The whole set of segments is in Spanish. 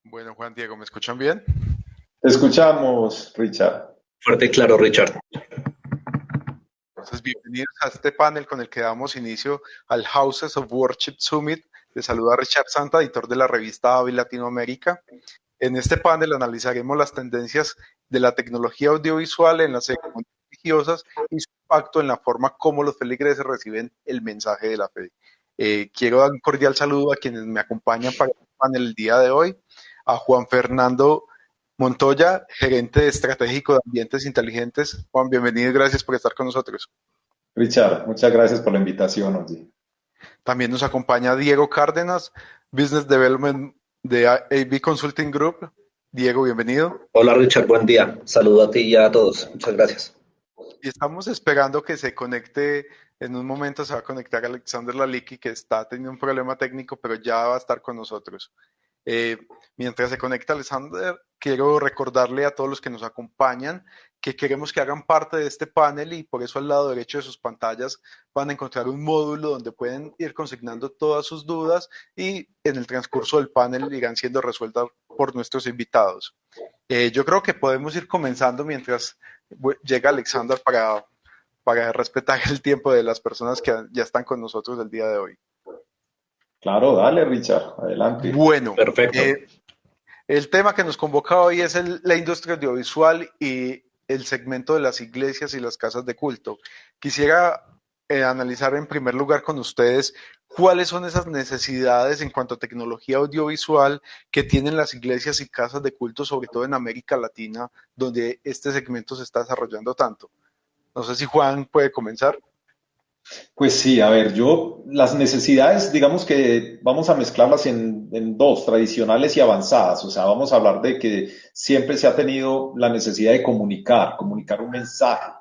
Bueno, Juan Diego, ¿me escuchan bien? Te escuchamos, Richard. Fuerte y claro, Richard. Entonces, bienvenidos a este panel con el que damos inicio al Houses of Worship Summit. Les saluda Richard Santa, editor de la revista AVI Latinoamérica. En este panel analizaremos las tendencias de la tecnología audiovisual en las ceremonias religiosas y su impacto en la forma como los feligreses reciben el mensaje de la fe. Quiero dar un cordial saludo a quienes me acompañan para el panel el día de hoy, a Juan Fernando Montoya, gerente estratégico de Ambientes Inteligentes. Juan, bienvenido y gracias por estar con nosotros. Richard, muchas gracias por la invitación, oye. También nos acompaña Diego Cárdenas, Business Development de AB Consulting Group. Diego, bienvenido. Hola, Richard, buen día. Saludo a ti y a todos. Muchas gracias. Y estamos esperando que se conecte, en un momento se va a conectar Alexander Laliki, que está teniendo un problema técnico, pero ya va a estar con nosotros. Eh, Mientras se conecta Alexander, quiero recordarle a todos los que nos acompañan que queremos que hagan parte de este panel y por eso al lado derecho de sus pantallas van a encontrar un módulo donde pueden ir consignando todas sus dudas y en el transcurso del panel irán siendo resueltas por nuestros invitados. Yo creo que podemos ir comenzando mientras llega Alexander para respetar el tiempo de las personas que ya están con nosotros el día de hoy. Claro, dale, Richard, adelante. Bueno, Perfecto. el tema que nos convoca hoy es la industria audiovisual y el segmento de las iglesias y las casas de culto. Quisiera analizar en primer lugar con ustedes cuáles son esas necesidades en cuanto a tecnología audiovisual que tienen las iglesias y casas de culto, sobre todo en América Latina, donde este segmento se está desarrollando tanto. No sé si Juan puede comenzar. Pues sí, a ver, las necesidades, digamos que vamos a mezclarlas en dos, tradicionales y avanzadas. O sea, vamos a hablar de que siempre se ha tenido la necesidad de comunicar un mensaje.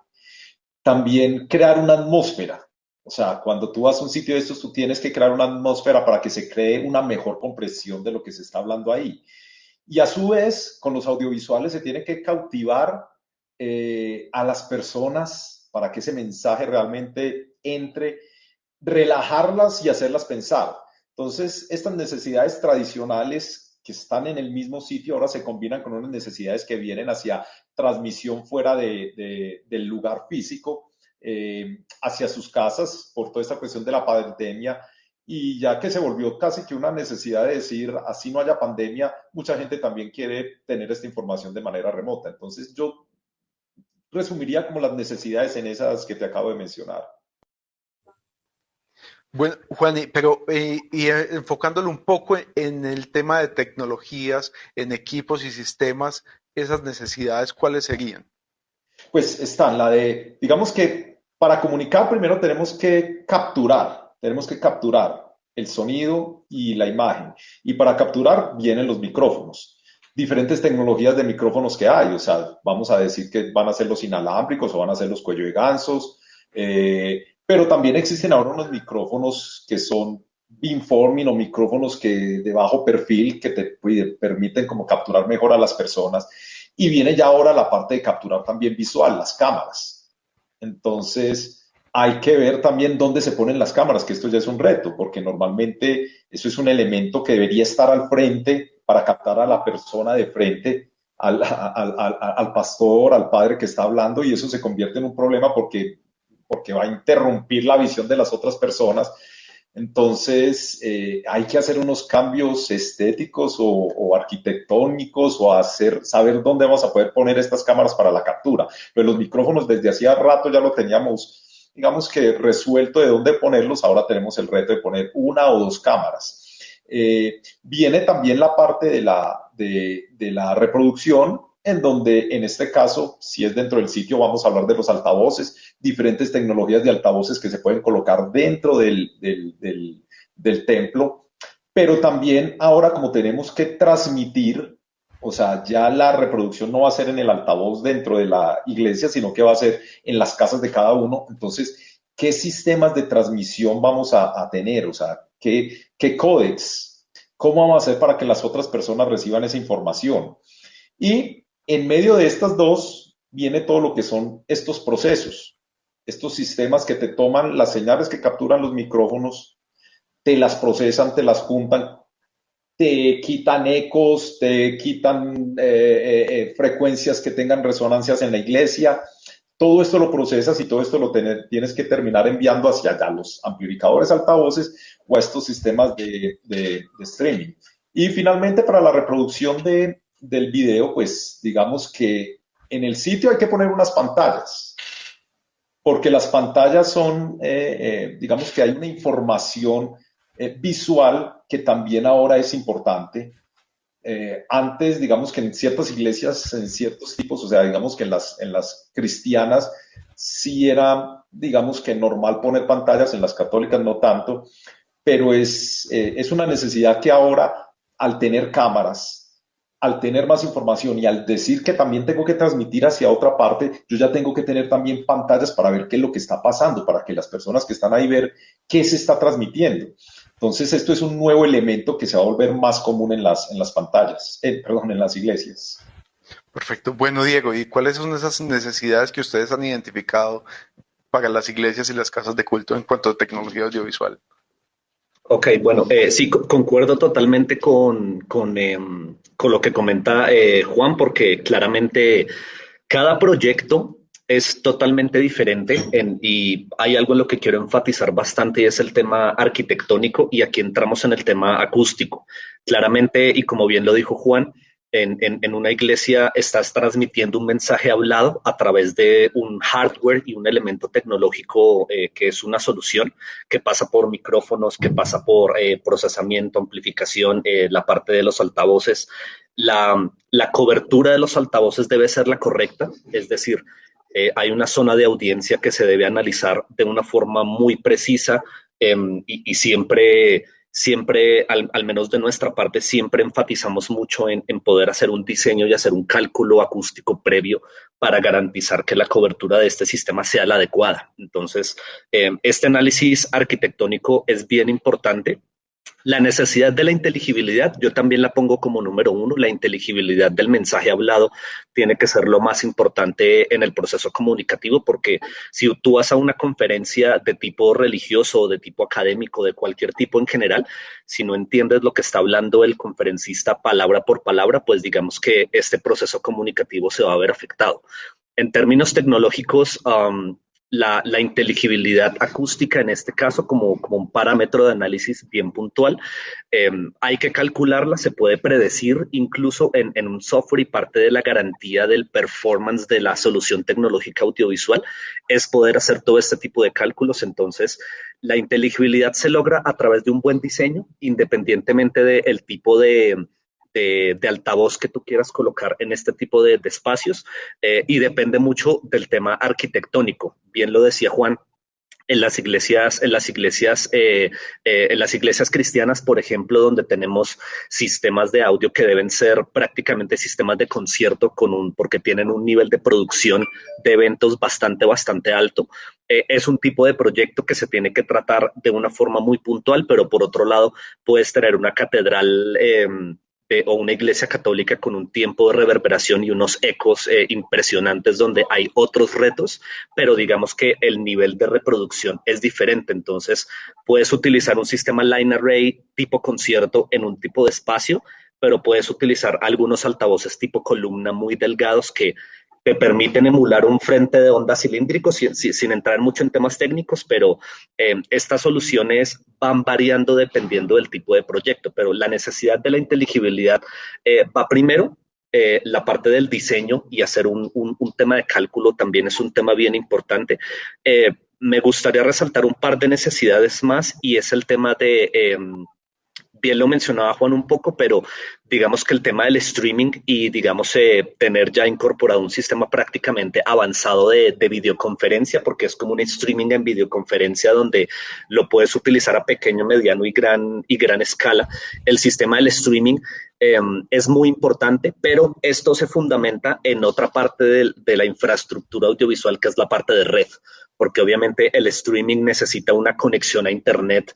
También crear una atmósfera. O sea, cuando tú vas a un sitio de estos, tú tienes que crear una atmósfera para que se cree una mejor comprensión de lo que se está hablando ahí. Y a su vez, con los audiovisuales se tiene que cautivar a las personas para que ese mensaje realmente entre, relajarlas y hacerlas pensar. Entonces, estas necesidades tradicionales que están en el mismo sitio ahora se combinan con unas necesidades que vienen hacia transmisión fuera del lugar físico, hacia sus casas por toda esta cuestión de la pandemia. Y ya que se volvió casi que una necesidad de decir, así no haya pandemia, mucha gente también quiere tener esta información de manera remota. Entonces yo resumiría como las necesidades en esas que te acabo de mencionar. Bueno, Juan, pero enfocándolo un poco en el tema de tecnologías, en equipos y sistemas, esas necesidades, ¿cuáles serían? Pues está la de, digamos que para comunicar primero tenemos que capturar el sonido y la imagen. Y para capturar vienen los micrófonos. Diferentes tecnologías de micrófonos que hay, o sea, vamos a decir que van a ser los inalámbricos o van a ser los cuello de gansos, pero también existen ahora unos micrófonos que son beamforming o micrófonos que de bajo perfil que te permiten como capturar mejor a las personas. Y viene ya ahora la parte de capturar también visual, las cámaras. Entonces, hay que ver también dónde se ponen las cámaras, que esto ya es un reto, porque normalmente eso es un elemento que debería estar al frente para captar a la persona de frente, al pastor, al padre que está hablando, y eso se convierte en un problema porque va a interrumpir la visión de las otras personas. Entonces, hay que hacer unos cambios estéticos o arquitectónicos o saber dónde vamos a poder poner estas cámaras para la captura. Pero los micrófonos desde hacía rato ya lo teníamos, digamos que resuelto de dónde ponerlos. Ahora tenemos el reto de poner una o dos cámaras. Viene también la parte de la reproducción, en donde en este caso, si es dentro del sitio, vamos a hablar de los altavoces, diferentes tecnologías de altavoces que se pueden colocar dentro del templo, pero también ahora como tenemos que transmitir, o sea, ya la reproducción no va a ser en el altavoz dentro de la iglesia, sino que va a ser en las casas de cada uno. Entonces, ¿qué sistemas de transmisión vamos a tener? O sea, ¿qué códex? ¿Cómo vamos a hacer para que las otras personas reciban esa información? Y en medio de estas dos, viene todo lo que son estos procesos, estos sistemas que te toman las señales que capturan los micrófonos, te las procesan, te las juntan, te quitan ecos, te quitan frecuencias que tengan resonancias en la iglesia. Todo esto lo procesas y todo esto lo tienes que terminar enviando hacia allá, los amplificadores altavoces o a estos sistemas de streaming. Y finalmente, para la reproducción del video, pues digamos que en el sitio hay que poner unas pantallas, porque las pantallas son, digamos que hay una información visual que también ahora es importante. Antes, digamos que en ciertas iglesias, en ciertos tipos, o sea, digamos que en las cristianas sí era, digamos que normal poner pantallas, en las católicas no tanto, pero es una necesidad que ahora, al tener cámaras, al tener más información y al decir que también tengo que transmitir hacia otra parte, yo ya tengo que tener también pantallas para ver qué es lo que está pasando, para que las personas que están ahí ver qué se está transmitiendo. Entonces, esto es un nuevo elemento que se va a volver más común en las pantallas, perdón, en las iglesias. Perfecto. Bueno, Diego, ¿y cuáles son esas necesidades que ustedes han identificado para las iglesias y las casas de culto en cuanto a tecnología audiovisual? Ok, bueno, sí, concuerdo totalmente con lo que comenta Juan, porque claramente cada proyecto es totalmente diferente y hay algo en lo que quiero enfatizar bastante y es el tema arquitectónico y aquí entramos en el tema acústico. Claramente, y como bien lo dijo Juan, en una iglesia estás transmitiendo un mensaje hablado a través de un hardware y un elemento tecnológico que es una solución que pasa por micrófonos, que pasa por procesamiento, amplificación, la parte de los altavoces. La cobertura de los altavoces debe ser la correcta, es decir, hay una zona de audiencia que se debe analizar de una forma muy precisa y siempre al menos de nuestra parte, siempre enfatizamos mucho en poder hacer un diseño y hacer un cálculo acústico previo para garantizar que la cobertura de este sistema sea la adecuada. Entonces, este análisis arquitectónico es bien importante. La necesidad de la inteligibilidad, yo también la pongo como número uno. La inteligibilidad del mensaje hablado tiene que ser lo más importante en el proceso comunicativo, porque si tú vas a una conferencia de tipo religioso o de tipo académico, de cualquier tipo en general, si no entiendes lo que está hablando el conferencista palabra por palabra, pues digamos que este proceso comunicativo se va a ver afectado. En términos tecnológicos, la inteligibilidad acústica en este caso como un parámetro de análisis bien puntual. Hay que calcularla, se puede predecir incluso en un software y parte de la garantía del performance de la solución tecnológica audiovisual es poder hacer todo este tipo de cálculos. Entonces, la inteligibilidad se logra a través de un buen diseño, independientemente del tipo de altavoz que tú quieras colocar en este tipo de espacios y depende mucho del tema arquitectónico. Bien lo decía Juan, en las iglesias cristianas, por ejemplo, donde tenemos sistemas de audio que deben ser prácticamente sistemas de concierto porque tienen un nivel de producción de eventos bastante alto. Es un tipo de proyecto que se tiene que tratar de una forma muy puntual, pero por otro lado, puedes tener una catedral o una iglesia católica con un tiempo de reverberación y unos ecos impresionantes donde hay otros retos, pero digamos que el nivel de reproducción es diferente. Entonces, puedes utilizar un sistema line array tipo concierto en un tipo de espacio, pero puedes utilizar algunos altavoces tipo columna muy delgados que te permiten emular un frente de onda cilíndrico sin entrar mucho en temas técnicos, pero estas soluciones van variando dependiendo del tipo de proyecto, pero la necesidad de la inteligibilidad va primero. La parte del diseño y hacer un tema de cálculo también es un tema bien importante. Me gustaría resaltar un par de necesidades más y es el tema bien lo mencionaba Juan un poco, pero digamos que el tema del streaming y digamos tener ya incorporado un sistema prácticamente avanzado de videoconferencia, porque es como un streaming en videoconferencia donde lo puedes utilizar a pequeño, mediano y gran escala. El sistema del streaming es muy importante, pero esto se fundamenta en otra parte de la infraestructura audiovisual, que es la parte de red, porque obviamente el streaming necesita una conexión a Internet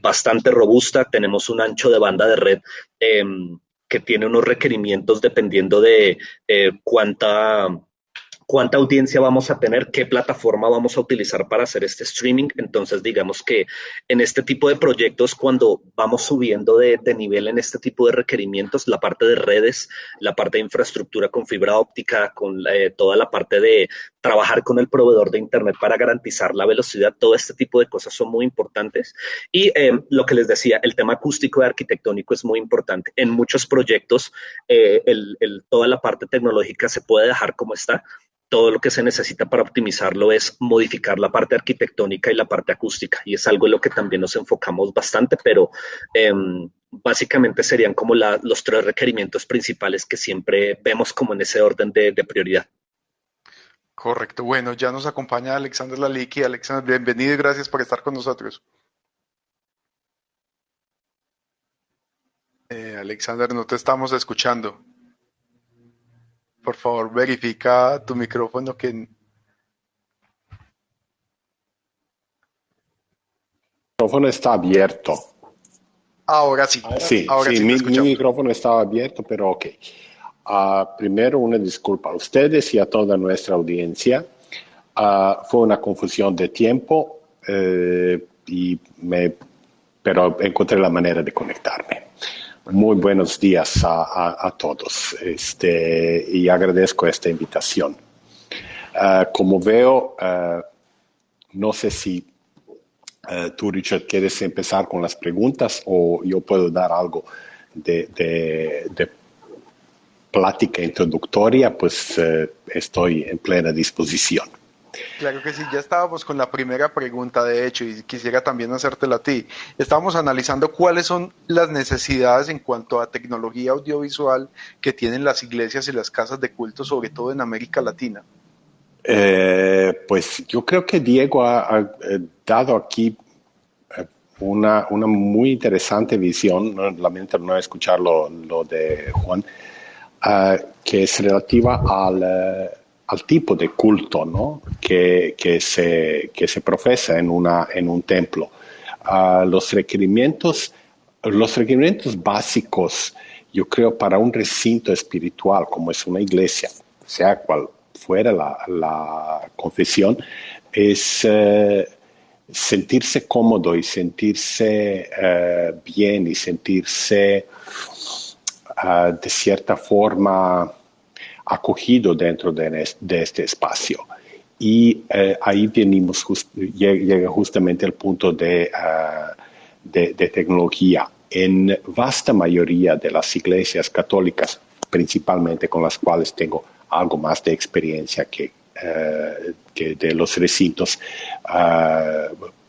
bastante robusta. Tenemos un ancho de banda de red que tiene unos requerimientos dependiendo de cuánta audiencia vamos a tener, qué plataforma vamos a utilizar para hacer este streaming. Entonces, digamos que en este tipo de proyectos, cuando vamos subiendo de nivel en este tipo de requerimientos, la parte de redes, la parte de infraestructura con fibra óptica, con toda la parte de trabajar con el proveedor de Internet para garantizar la velocidad, todo este tipo de cosas son muy importantes. Y lo que les decía, el tema acústico y arquitectónico es muy importante. En muchos proyectos, toda la parte tecnológica se puede dejar como está. Todo lo que se necesita para optimizarlo es modificar la parte arquitectónica y la parte acústica, y es algo en lo que también nos enfocamos bastante, pero básicamente serían como los tres requerimientos principales que siempre vemos como en ese orden de prioridad. Correcto. Bueno, ya nos acompaña Alexander Laliki. Alexander, bienvenido y gracias por estar con nosotros. Alexander, no te estamos escuchando. Por favor, verifica tu micrófono que... El micrófono está abierto. Ahora sí. Sí, Ahora sí, sí te mi escuchamos. micrófono estaba abierto, pero ok. Primero, una disculpa a ustedes y a toda nuestra audiencia. Fue una confusión de tiempo, pero encontré la manera de conectarme. Muy buenos días a todos y agradezco esta invitación. Como veo, no sé si tú, Richard, quieres empezar con las preguntas o yo puedo dar algo de plática introductoria, pues estoy en plena disposición. Claro que sí, ya estábamos con la primera pregunta, de hecho, y quisiera también hacértela a ti. Estábamos analizando cuáles son las necesidades en cuanto a tecnología audiovisual que tienen las iglesias y las casas de culto, sobre todo en América Latina. Pues yo creo que Diego ha dado aquí una muy interesante visión, ¿no? Lamento no escuchar lo de Juan, que es relativa al tipo de culto, ¿no? que se profesa en un templo. Los requerimientos básicos, yo creo, para un recinto espiritual como es una iglesia, sea cual fuera la confesión, es sentirse cómodo y sentirse bien y sentirse de cierta forma acogido dentro de este espacio. Y ahí llega justamente el punto de tecnología. En vasta mayoría de las iglesias católicas, principalmente con las cuales tengo algo más de experiencia que de los recintos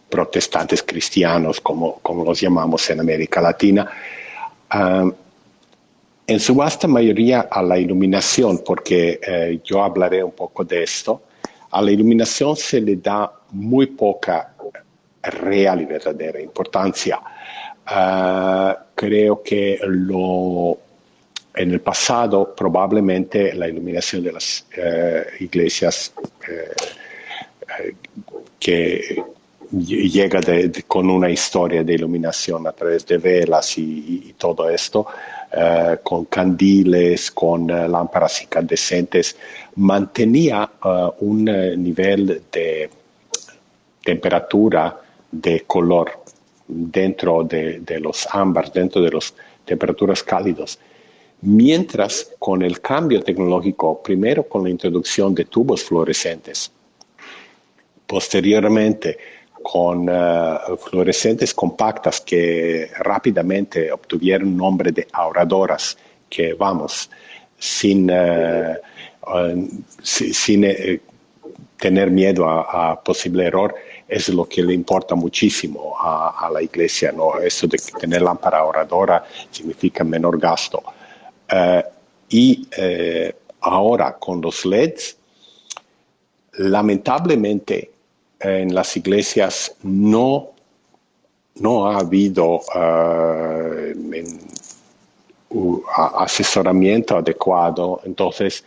protestantes cristianos, como los llamamos en América Latina, en su vasta mayoría a la iluminación, porque yo hablaré un poco de esto, a la iluminación se le da muy poca real y verdadera importancia. Creo que en el pasado probablemente la iluminación de las iglesias que llega con una historia de iluminación a través de velas y todo esto, con candiles, con lámparas incandescentes, mantenía un nivel de temperatura, de color dentro de los ámbar, dentro de las temperaturas cálidas. Mientras con el cambio tecnológico, primero con la introducción de tubos fluorescentes, posteriormente con fluorescentes compactas que rápidamente obtuvieron nombre de ahorradoras, que vamos, sin tener miedo a posible error, es lo que le importa muchísimo a la iglesia, ¿no? Eso de tener lámpara ahorradora significa menor gasto. Ahora con los LEDs, lamentablemente en las iglesias no ha habido asesoramiento adecuado, entonces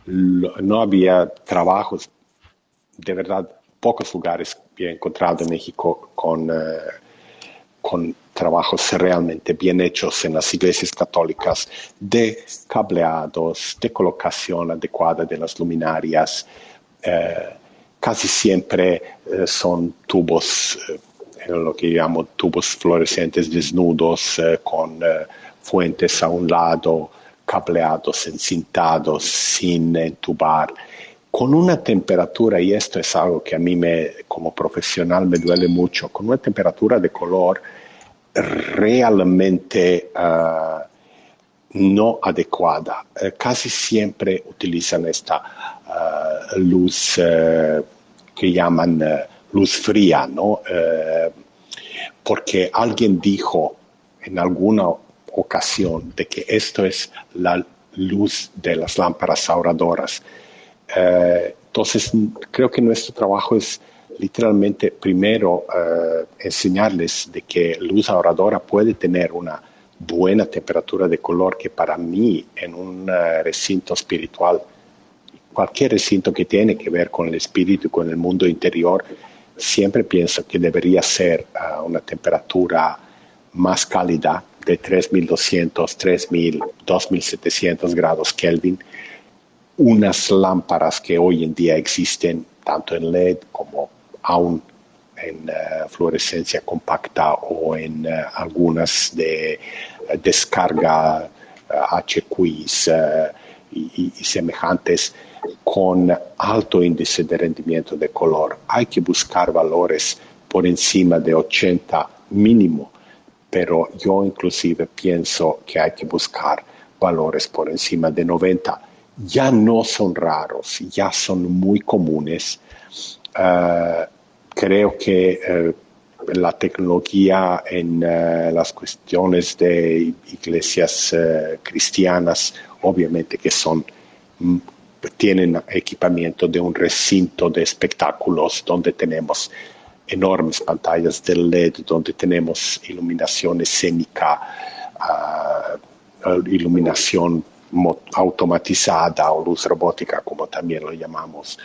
no había trabajos, de verdad, pocos lugares he encontrado en México con trabajos realmente bien hechos en las iglesias católicas de cableados, de colocación adecuada de las luminarias. Casi siempre son tubos, lo que llamo tubos fluorescentes desnudos, con fuentes a un lado, cableados, encintados, sin entubar, con una temperatura, y esto es algo que a mí como profesional me duele mucho, con una temperatura de color realmente no adecuada. Casi siempre utilizan esta luz que llaman luz fría, ¿no? Porque alguien dijo en alguna ocasión de que esto es la luz de las lámparas ahorradoras. Entonces, creo que nuestro trabajo es literalmente primero enseñarles de que luz ahorradora puede tener una buena temperatura de color, que para mí en un recinto espiritual, cualquier recinto que tiene que ver con el espíritu y con el mundo interior, siempre pienso que debería ser una temperatura más cálida, de 3200, 3000, 2700 grados Kelvin. Unas lámparas que hoy en día existen tanto en LED como aún en fluorescencia compacta o en algunas de descarga HQs y semejantes, con alto índice de rendimiento de color. Hay que buscar valores por encima de 80 mínimo, pero yo inclusive pienso que hay que buscar valores por encima de 90. Ya no son raros, ya son muy comunes. Creo que la tecnología en las cuestiones de iglesias cristianas, obviamente que tienen equipamiento de un recinto de espectáculos donde tenemos enormes pantallas de LED, donde tenemos iluminación escénica, iluminación automatizada o luz robótica, como también lo llamamos,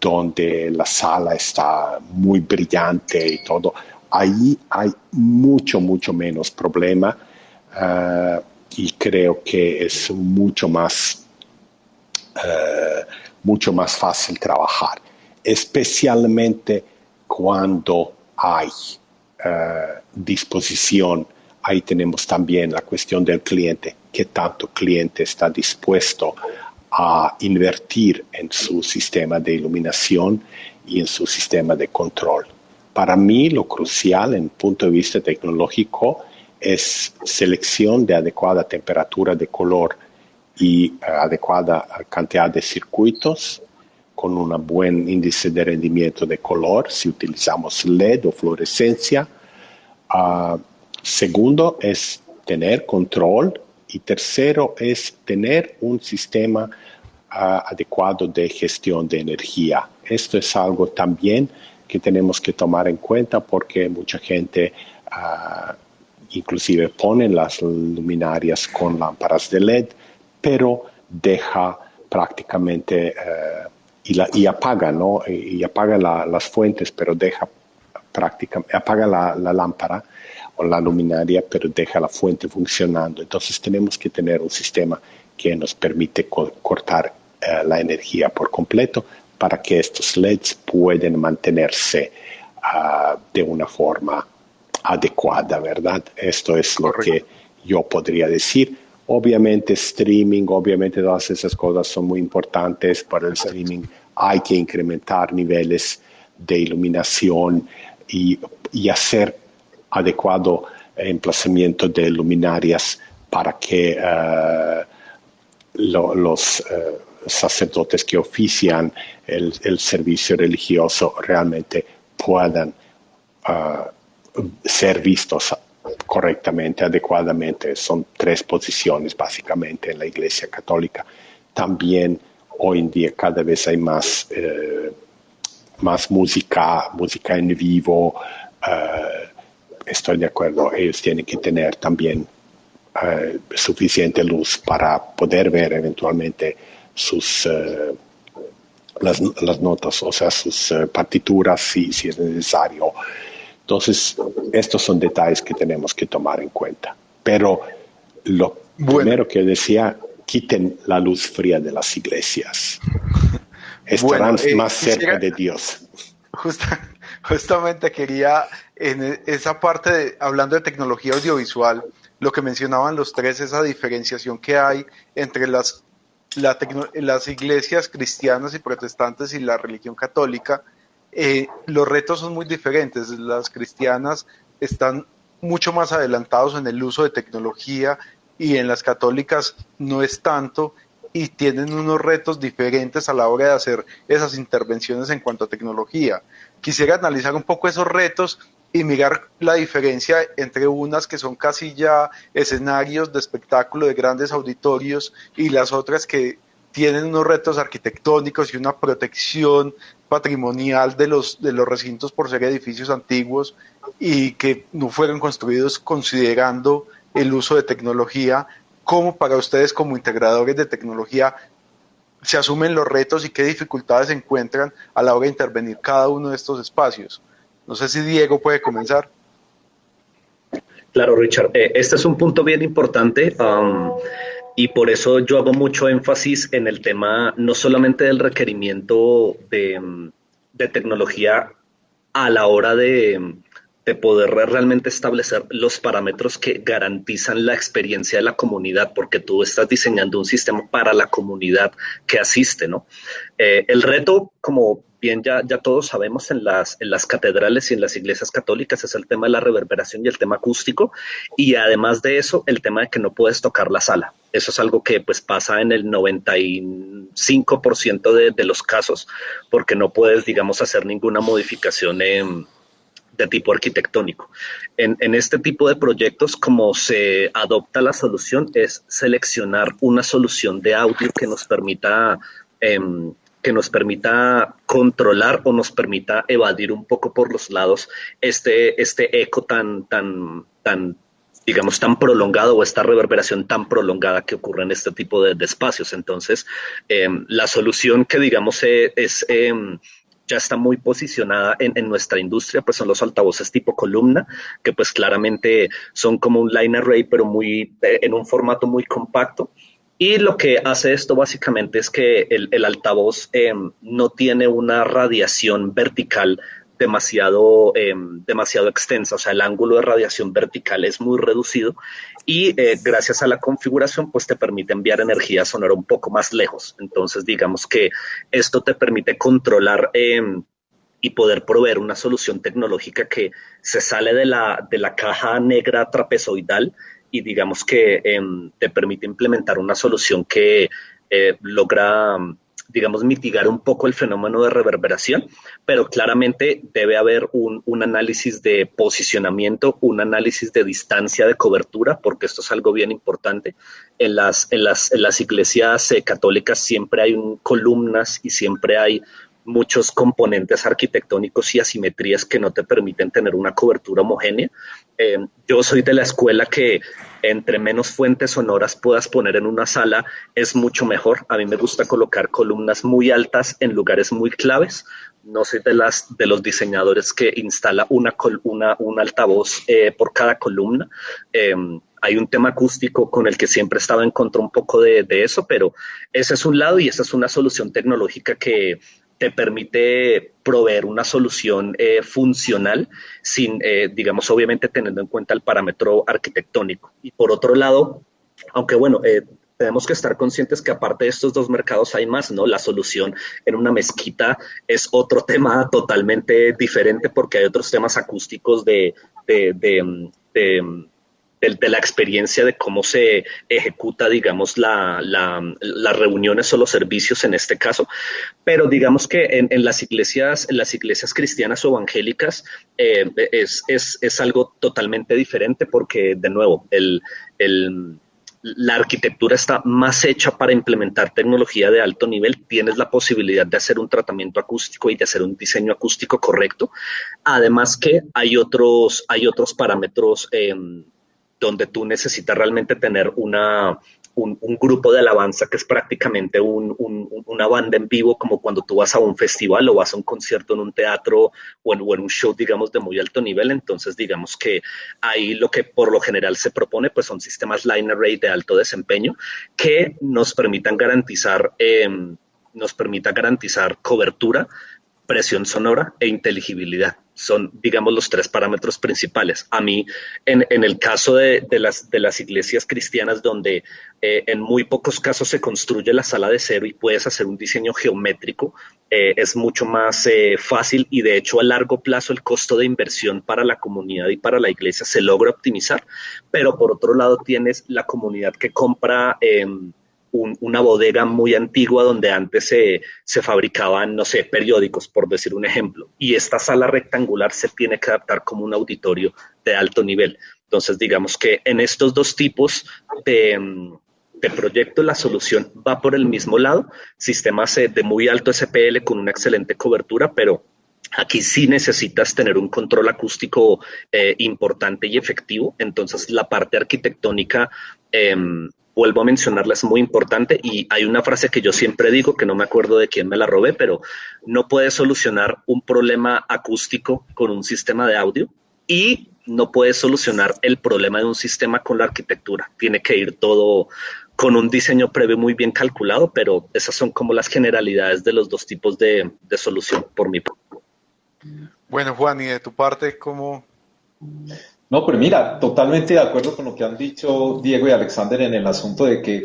donde la sala está muy brillante y todo. Ahí hay mucho menos problema y creo que es mucho más fácil trabajar, especialmente cuando hay disposición. Ahí tenemos también la cuestión del cliente, qué tanto cliente está dispuesto a invertir en su sistema de iluminación y en su sistema de control. Para mí lo crucial en punto de vista tecnológico es selección de adecuada temperatura de color y adecuada cantidad de circuitos con un buen índice de rendimiento de color si utilizamos LED o fluorescencia. Segundo es tener control y tercero es tener un sistema adecuado de gestión de energía. Esto es algo también que tenemos que tomar en cuenta porque mucha gente inclusive pone las luminarias con lámparas de LED, pero deja prácticamente y apaga, ¿no? Y apaga las fuentes, pero apaga la lámpara o la luminaria, pero deja la fuente funcionando. Entonces tenemos que tener un sistema que nos permite cortar la energía por completo para que estos LEDs puedan mantenerse de una forma adecuada, ¿verdad? Esto es lo que yo podría decir. Obviamente streaming, obviamente todas esas cosas son muy importantes. Para el streaming hay que incrementar niveles de iluminación y hacer adecuado emplazamiento de luminarias para que los sacerdotes que ofician el servicio religioso realmente puedan ser vistos correctamente, adecuadamente. Son 3 posiciones básicamente en la Iglesia Católica. También hoy en día cada vez hay más música en vivo. Estoy de acuerdo, ellos tienen que tener también suficiente luz para poder ver eventualmente las notas, o sea, sus partituras si es necesario. Entonces, estos son detalles que tenemos que tomar en cuenta. Pero lo primero que decía, quiten la luz fría de las iglesias. Estarán más cerca de Dios. Justamente quería, en esa parte, hablando de tecnología audiovisual, lo que mencionaban los tres, esa diferenciación que hay entre las iglesias cristianas y protestantes y la religión católica. Los retos son muy diferentes. Las cristianas están mucho más adelantados en el uso de tecnología y en las católicas no es tanto, y tienen unos retos diferentes a la hora de hacer esas intervenciones en cuanto a tecnología. Quisiera analizar un poco esos retos y mirar la diferencia entre unas que son casi ya escenarios de espectáculo de grandes auditorios y las otras que tienen unos retos arquitectónicos y una protección patrimonial de los recintos por ser edificios antiguos y que no fueron construidos considerando el uso de tecnología. ¿Cómo para ustedes como integradores de tecnología se asumen los retos y qué dificultades se encuentran a la hora de intervenir cada uno de estos espacios? No sé si Diego puede comenzar. Claro, Richard. Este es un punto bien importante. Y por eso yo hago mucho énfasis en el tema no solamente del requerimiento de tecnología a la hora de poder realmente establecer los parámetros que garantizan la experiencia de la comunidad, porque tú estás diseñando un sistema para la comunidad que asiste, ¿no? El reto, como bien ya todos sabemos en las catedrales y en las iglesias católicas, es el tema de la reverberación y el tema acústico, y además de eso, el tema de que no puedes tocar la sala. Eso es algo que pues pasa en el 95% de los casos, porque no puedes, digamos, hacer ninguna modificación de tipo arquitectónico. En este tipo de proyectos, como se adopta la solución, es seleccionar una solución de audio que nos permita controlar o nos permita evadir un poco por los lados este eco tan digamos, tan prolongado o esta reverberación tan prolongada que ocurre en este tipo de espacios. Entonces, la solución que, digamos, ya está muy posicionada en nuestra industria, pues son los altavoces tipo columna, que pues claramente son como un line array, pero en un formato muy compacto. Y lo que hace esto básicamente es que el altavoz no tiene una radiación vertical demasiado extensa, o sea, el ángulo de radiación vertical es muy reducido y gracias a la configuración pues te permite enviar energía sonora un poco más lejos. Entonces digamos que esto te permite controlar y poder proveer una solución tecnológica que se sale de la caja negra trapezoidal y digamos que te permite implementar una solución que logra digamos, mitigar un poco el fenómeno de reverberación, pero claramente debe haber un análisis de posicionamiento, un análisis de distancia de cobertura, porque esto es algo bien importante. En las iglesias católicas siempre hay columnas y siempre hay muchos componentes arquitectónicos y asimetrías que no te permiten tener una cobertura homogénea. Yo soy de la escuela que entre menos fuentes sonoras puedas poner en una sala es mucho mejor. A mí me gusta colocar columnas muy altas en lugares muy claves. No soy de los diseñadores que instala un altavoz por cada columna. Hay un tema acústico con el que siempre estaba en contra un poco de eso, pero ese es un lado y esa es una solución tecnológica que te permite proveer una solución funcional sin, digamos, obviamente teniendo en cuenta el parámetro arquitectónico. Y por otro lado, aunque bueno, tenemos que estar conscientes que aparte de estos dos mercados hay más, ¿no? La solución en una mezquita es otro tema totalmente diferente porque hay otros temas acústicos de la experiencia de cómo se ejecuta, digamos, las reuniones o los servicios en este caso. Pero digamos que en las iglesias cristianas o evangélicas es algo totalmente diferente porque, de nuevo, la arquitectura está más hecha para implementar tecnología de alto nivel. Tienes la posibilidad de hacer un tratamiento acústico y de hacer un diseño acústico correcto. Además que hay otros parámetros donde tú necesitas realmente tener un grupo de alabanza que es prácticamente una banda en vivo, como cuando tú vas a un festival o vas a un concierto en un teatro o en un show, digamos, de muy alto nivel. Entonces, digamos que ahí lo que por lo general se propone, pues son sistemas line array de alto desempeño que nos permita garantizar cobertura, presión sonora e inteligibilidad. Son, digamos, los tres parámetros principales. A mí, en el caso de las iglesias cristianas, donde en muy pocos casos se construye la sala de cero y puedes hacer un diseño geométrico, es mucho más fácil, y de hecho a largo plazo el costo de inversión para la comunidad y para la iglesia se logra optimizar, pero por otro lado tienes la comunidad que compra una bodega muy antigua donde antes se fabricaban, no sé, periódicos, por decir un ejemplo, y esta sala rectangular se tiene que adaptar como un auditorio de alto nivel. Entonces, digamos que en estos dos tipos de proyecto la solución va por el mismo lado, sistemas de muy alto SPL con una excelente cobertura, pero aquí sí necesitas tener un control acústico importante y efectivo. Entonces, la parte arquitectónica, vuelvo a mencionarla, es muy importante, y hay una frase que yo siempre digo, que no me acuerdo de quién me la robé, pero no puedes solucionar un problema acústico con un sistema de audio y no puedes solucionar el problema de un sistema con la arquitectura. Tiene que ir todo con un diseño previo muy bien calculado, pero esas son como las generalidades de los dos tipos de solución por mi parte. Bueno, Juan, y de tu parte, ¿cómo? No, pero mira, totalmente de acuerdo con lo que han dicho Diego y Alexander en el asunto de que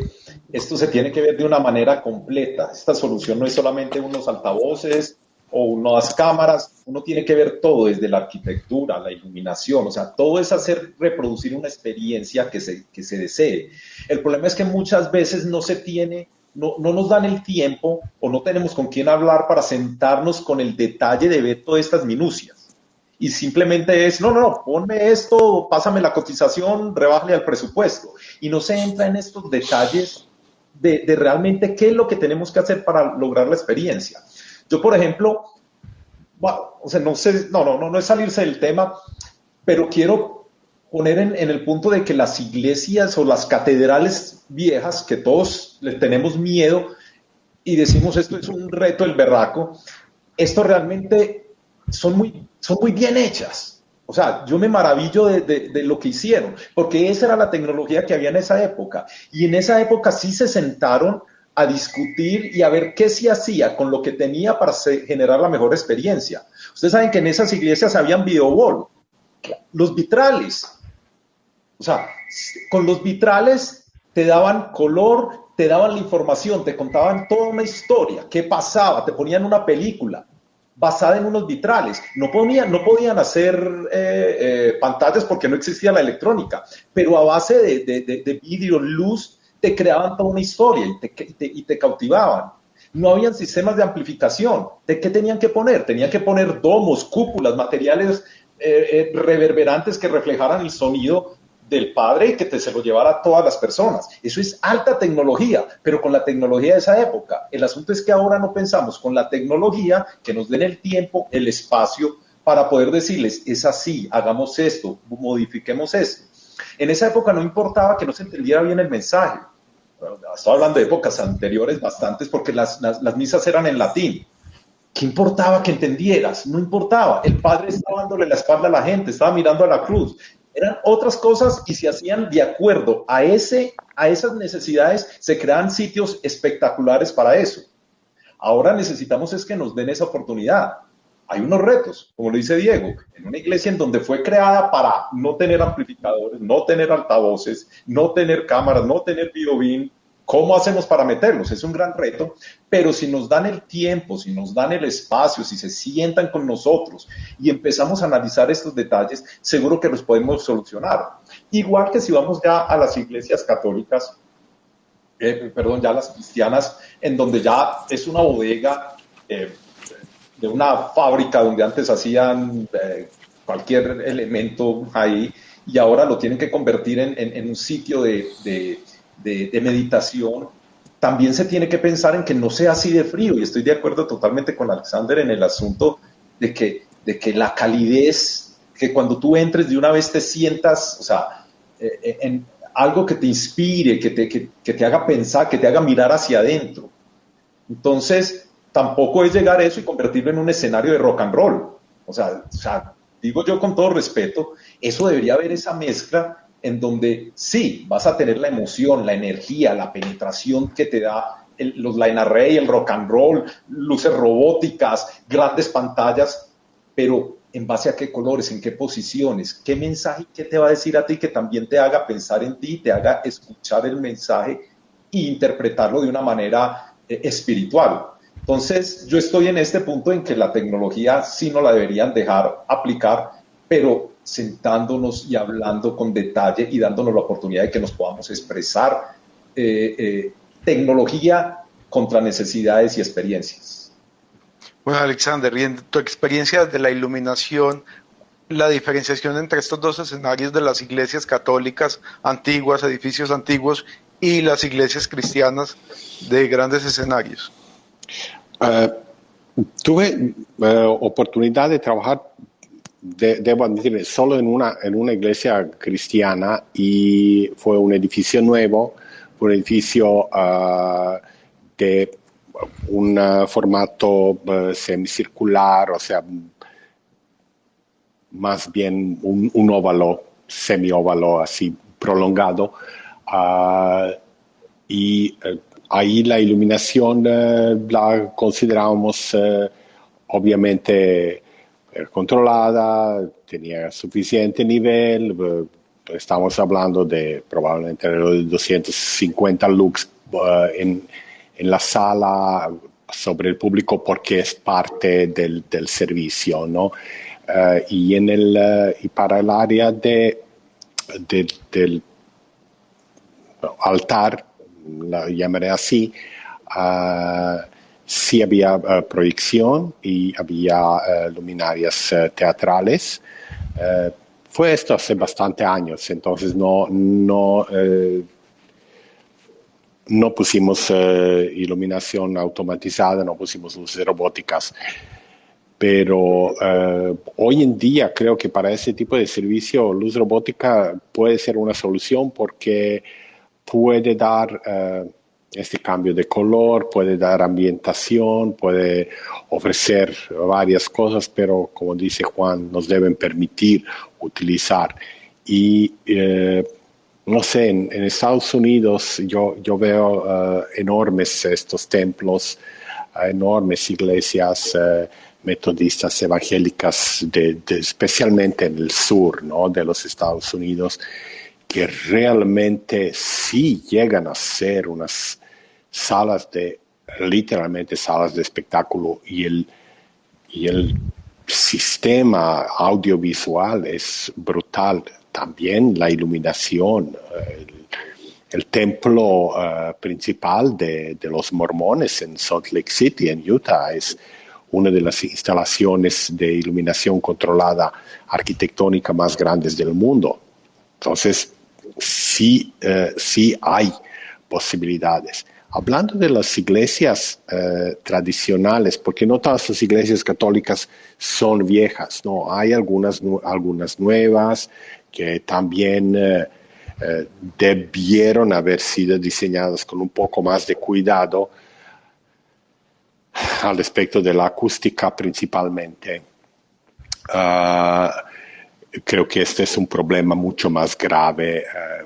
esto se tiene que ver de una manera completa. Esta solución no es solamente unos altavoces o unas cámaras, uno tiene que ver todo, desde la arquitectura, la iluminación, o sea, todo es hacer reproducir una experiencia que se desee. El problema es que muchas veces no se tiene, no nos dan el tiempo o no tenemos con quién hablar para sentarnos con el detalle de ver todas estas minucias. Y simplemente es, no, ponme esto, pásame la cotización, rebájale al presupuesto. Y no se entra en estos detalles de realmente qué es lo que tenemos que hacer para lograr la experiencia. Yo, por ejemplo, o sea, no sé, no es salirse del tema, pero quiero poner en el punto de que las iglesias o las catedrales viejas, que todos les tenemos miedo y decimos esto es un reto el berraco, esto realmente son muy bien hechas. O sea, yo me maravillo de lo que hicieron, porque esa era la tecnología que había en esa época. Y en esa época sí se sentaron a discutir y a ver qué se hacía con lo que tenía para generar la mejor experiencia. Ustedes saben que en esas iglesias habían video wall, los vitrales. O sea, con los vitrales te daban color, te daban la información, te contaban toda una historia, qué pasaba, te ponían una película basada en unos vitrales. No podían hacer pantallas porque no existía la electrónica, pero a base de vídeo, luz, te creaban toda una historia y te cautivaban. No habían sistemas de amplificación. ¿De qué tenían que poner? Tenían que poner domos, cúpulas, materiales reverberantes que reflejaran el sonido del Padre y que se lo llevara a todas las personas. Eso es alta tecnología, pero con la tecnología de esa época. El asunto es que ahora no pensamos con la tecnología, que nos den el tiempo, el espacio para poder decirles, es así, hagamos esto, modifiquemos esto. En esa época no importaba que no se entendiera bien el mensaje. Estoy hablando de épocas anteriores bastantes, porque las misas eran en latín. ¿Qué importaba que entendieras? No importaba. El Padre estaba dándole la espalda a la gente, estaba mirando a la cruz. Eran otras cosas y se hacían de acuerdo a esas necesidades, se crean sitios espectaculares para eso. Ahora necesitamos es que nos den esa oportunidad. Hay unos retos, como lo dice Diego, en una iglesia en donde fue creada para no tener amplificadores, no tener altavoces, no tener cámaras, no tener video-beam. ¿Cómo hacemos para meterlos? Es un gran reto, pero si nos dan el tiempo, si nos dan el espacio, si se sientan con nosotros y empezamos a analizar estos detalles, seguro que los podemos solucionar. Igual que si vamos ya a las iglesias católicas, ya a las cristianas, en donde ya es una bodega de una fábrica donde antes hacían cualquier elemento ahí y ahora lo tienen que convertir en un sitio de meditación. También se tiene que pensar en que no sea así de frío, y estoy de acuerdo totalmente con Alexander en el asunto de que la calidez, que cuando tú entres de una vez te sientas, o sea, algo que te inspire, que te haga pensar, que te haga mirar hacia adentro. Entonces, tampoco es llegar a eso y convertirlo en un escenario de rock and roll. O sea, digo yo con todo respeto, eso debería haber esa mezcla en donde sí, vas a tener la emoción, la energía, la penetración que te da los line array, el rock and roll, luces robóticas, grandes pantallas, pero en base a qué colores, en qué posiciones, qué mensaje, qué te va a decir a ti que también te haga pensar en ti, te haga escuchar el mensaje e interpretarlo de una manera espiritual. Entonces, yo estoy en este punto en que la tecnología sí no la deberían dejar aplicar, pero sentándonos y hablando con detalle y dándonos la oportunidad de que nos podamos expresar tecnología contra necesidades y experiencias. Bueno, Alexander, y en tu experiencia de la iluminación, la diferenciación entre estos dos escenarios de las iglesias católicas antiguas, edificios antiguos, y las iglesias cristianas de grandes escenarios. Tuve oportunidad de trabajar, debo admitir, solo en una iglesia cristiana, y fue un edificio nuevo, un edificio de un formato semicircular, o sea, más bien un óvalo, semióvalo así prolongado, y ahí la iluminación la considerábamos obviamente controlada, tenía suficiente nivel, estamos hablando de probablemente de 250 lux en la sala sobre el público, porque es parte del servicio, ¿no? Y para el área del altar, la llamaré así, sí había proyección y había luminarias teatrales. Fue esto hace bastante años, entonces no pusimos iluminación automatizada, no pusimos luces robóticas. Pero hoy en día creo que para ese tipo de servicio luz robótica puede ser una solución, porque puede dar este cambio de color, puede dar ambientación, puede ofrecer varias cosas, pero como dice Juan, nos deben permitir utilizar. Y no sé, en Estados Unidos yo veo enormes estos templos, enormes iglesias metodistas evangélicas, especialmente en el sur, ¿no?, de los Estados Unidos, que realmente sí llegan a ser unas literalmente salas de espectáculo, y el sistema audiovisual es brutal. También la iluminación, el templo principal de los mormones en Salt Lake City, en Utah, es una de las instalaciones de iluminación controlada arquitectónica más grandes del mundo. Entonces, sí hay posibilidades. Hablando de las iglesias tradicionales, porque no todas las iglesias católicas son viejas, ¿no? Hay algunas nuevas que también debieron haber sido diseñadas con un poco más de cuidado al respecto de la acústica principalmente. Creo que este es un problema mucho más grave,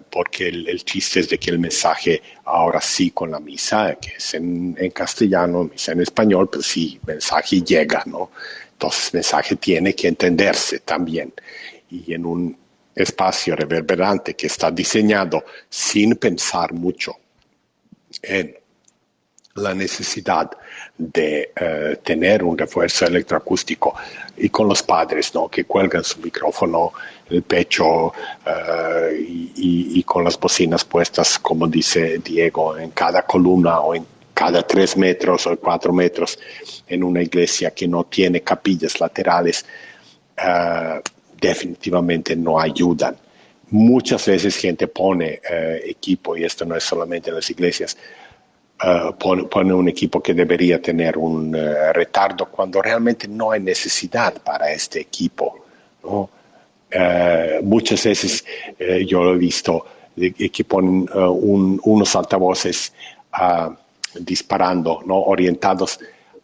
porque el chiste es de que el mensaje, ahora sí con la misa, que es en castellano, misa en español, pues sí, el mensaje llega, ¿no? Entonces el mensaje tiene que entenderse también. Y en un espacio reverberante que está diseñado sin pensar mucho en la necesidad de tener un refuerzo electroacústico, y con los padres, ¿no?, que cuelgan su micrófono en el pecho y con las bocinas puestas, como dice Diego, en cada columna o en cada 3 metros o 4 metros en una iglesia que no tiene capillas laterales, definitivamente no ayudan. Muchas veces gente pone equipo, y esto no es solamente en las iglesias, pone un equipo que debería tener un retardo cuando realmente no hay necesidad para este equipo, ¿no? Muchas veces yo lo he visto, que ponen unos altavoces disparando, ¿no? Orientados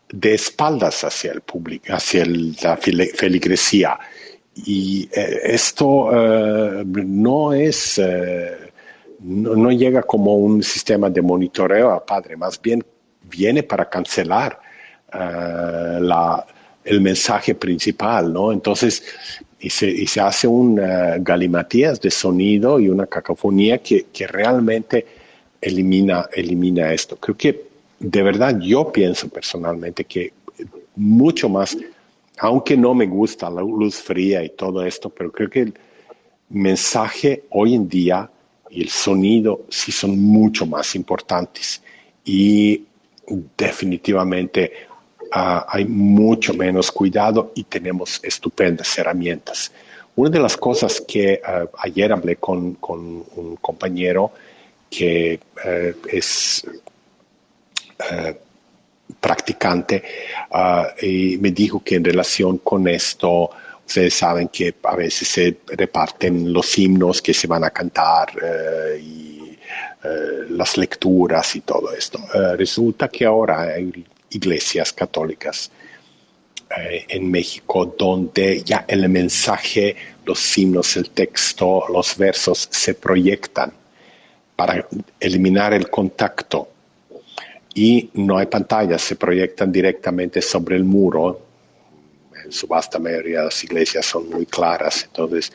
de espaldas hacia el público, hacia la feligresía. Y esto no es, no llega como un sistema de monitoreo al padre, más bien viene para cancelar el mensaje principal, ¿no? Entonces, y se hace un galimatías de sonido y una cacofonía que realmente elimina esto. Creo que de verdad yo pienso personalmente que mucho más, aunque no me gusta la luz fría y todo esto, pero creo que el mensaje hoy en día y el sonido sí son mucho más importantes y definitivamente hay mucho menos cuidado y tenemos estupendas herramientas. Una de las cosas que ayer hablé con un compañero que es practicante y me dijo que en relación con esto, ustedes saben que a veces se reparten los himnos que se van a cantar y las lecturas y todo esto. Resulta que ahora hay iglesias católicas en México donde ya el mensaje, los himnos, el texto, los versos se proyectan para eliminar el contacto y no hay pantallas, se proyectan directamente sobre el muro. En su vasta mayoría las iglesias son muy claras, entonces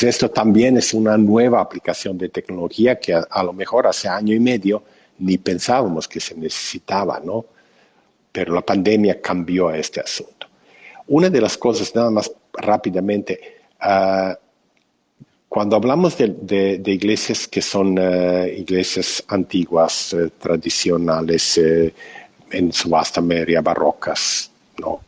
esto también es una nueva aplicación de tecnología que a lo mejor hace año y medio ni pensábamos que se necesitaba, ¿no? Pero la pandemia cambió este asunto. Una de las cosas, nada más rápidamente, cuando hablamos de iglesias que son iglesias antiguas, tradicionales, en su vasta mayoría barrocas, ¿no?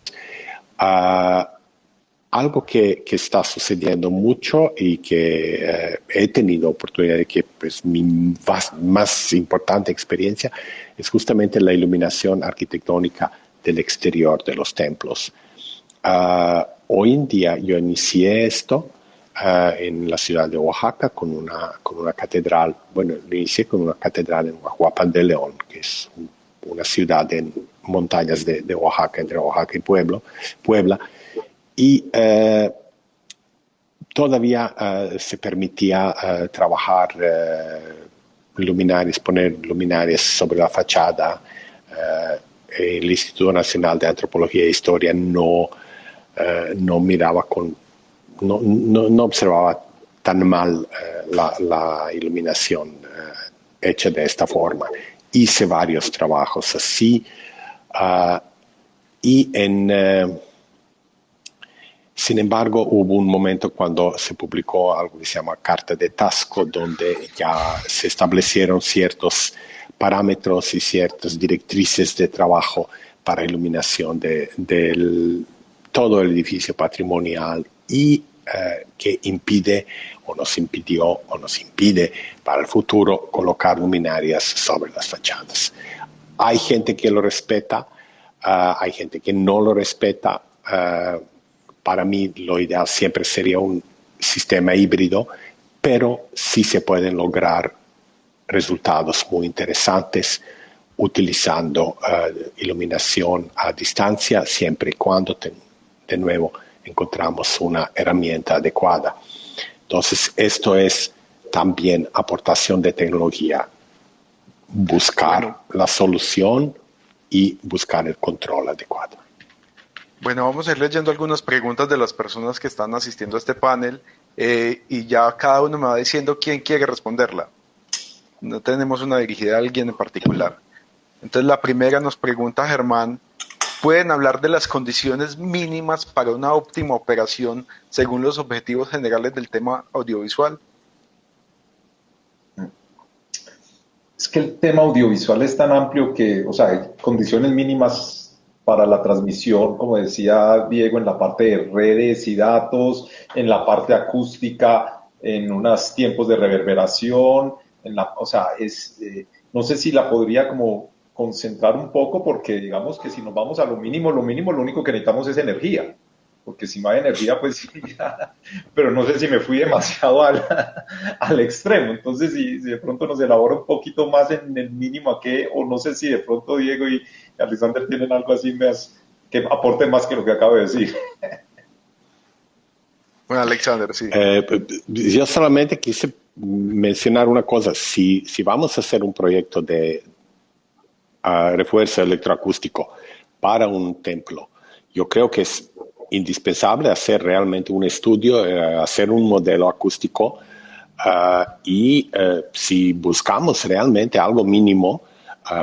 Algo que está sucediendo mucho y que he tenido oportunidad de que pues, mi más importante experiencia es justamente la iluminación arquitectónica del exterior de los templos. Hoy en día yo inicié esto en la ciudad de Oaxaca con una catedral, bueno, lo inicié con una catedral en Huajuapan de León, que es una ciudad en montañas de Oaxaca, entre Oaxaca y Puebla, y todavía se permitía trabajar luminarias, poner luminarias sobre la fachada. El Instituto Nacional de Antropología e Historia no miraba no observaba tan mal la iluminación hecha de esta forma. Hice varios trabajos así y sin embargo, hubo un momento cuando se publicó algo que se llama Carta de Tasco, donde ya se establecieron ciertos parámetros y ciertas directrices de trabajo para iluminación de todo el edificio patrimonial y que impide o nos impidió o nos impide para el futuro colocar luminarias sobre las fachadas. Hay gente que lo respeta, hay gente que no lo respeta. Para mí lo ideal siempre sería un sistema híbrido, pero sí se pueden lograr resultados muy interesantes utilizando iluminación a distancia, siempre y cuando de nuevo encontramos una herramienta adecuada. Entonces, esto es también aportación de tecnología, buscar la solución y buscar el control adecuado. Bueno, vamos a ir leyendo algunas preguntas de las personas que están asistiendo a este panel y ya cada uno me va diciendo quién quiere responderla. No tenemos una dirigida a alguien en particular. Entonces la primera nos pregunta Germán, ¿pueden hablar de las condiciones mínimas para una óptima operación según los objetivos generales del tema audiovisual? Es que el tema audiovisual es tan amplio que, o sea, hay condiciones mínimas para la transmisión, como decía Diego, en la parte de redes y datos, en la parte acústica, en unos tiempos de reverberación, o sea, no sé si la podría como concentrar un poco porque digamos que si nos vamos a lo mínimo, lo único que necesitamos es energía. porque si no hay energía, pues sí, ya, pero no sé si me fui demasiado al extremo, entonces si de pronto nos elabora un poquito más en el mínimo a qué, o no sé si de pronto Diego y Alexander tienen algo así más, que aporte más que lo que acabo de decir. Bueno, Alexander, sí. Yo solamente quise mencionar una cosa, si vamos a hacer un proyecto de refuerzo electroacústico para un templo, yo creo que es indispensable hacer realmente un estudio, hacer un modelo acústico y si buscamos realmente algo mínimo,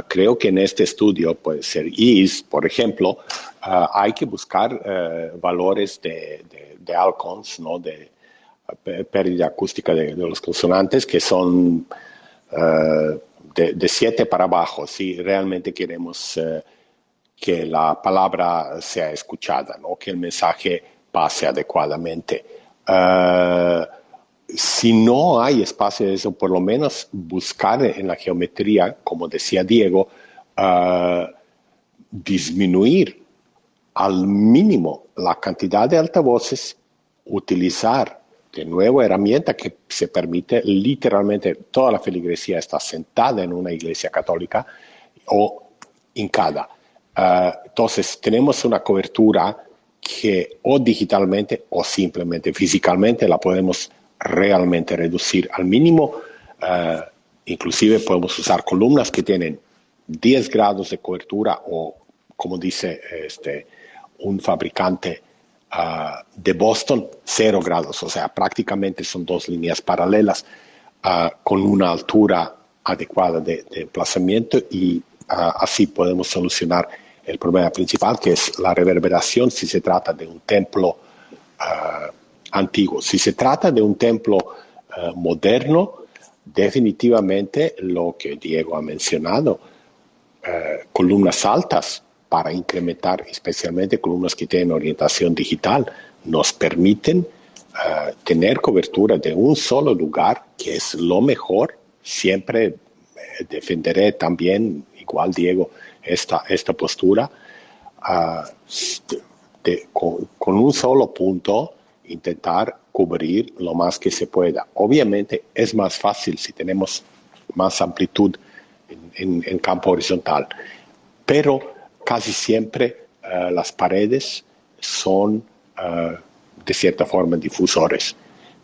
creo que en este estudio puede ser IS, por ejemplo, hay que buscar valores de Alcons, ¿no? De pérdida acústica de los consonantes que son de 7 para abajo, si realmente queremos que la palabra sea escuchada, ¿no? Que el mensaje pase adecuadamente. Si no hay espacio de eso, por lo menos buscar en la geometría, como decía Diego, disminuir al mínimo la cantidad de altavoces, utilizar de nuevo herramienta que se permite, literalmente toda la feligresía está sentada en una iglesia católica o hincada. Entonces tenemos una cobertura que o digitalmente o simplemente físicamente la podemos realmente reducir al mínimo. Inclusive podemos usar columnas que tienen 10 grados de cobertura o, como dice un fabricante de Boston, 0 grados. O sea, prácticamente son 2 líneas paralelas con una altura adecuada de emplazamiento y así podemos solucionar el problema principal, que es la reverberación si se trata de un templo antiguo. Si se trata de un templo moderno, definitivamente lo que Diego ha mencionado, columnas altas para incrementar, especialmente columnas que tienen orientación digital, nos permiten tener cobertura de un solo lugar, que es lo mejor. Siempre defenderé también, igual Diego, esta postura, con un solo punto intentar cubrir lo más que se pueda. Obviamente es más fácil si tenemos más amplitud en campo horizontal, pero casi siempre las paredes son de cierta forma difusores.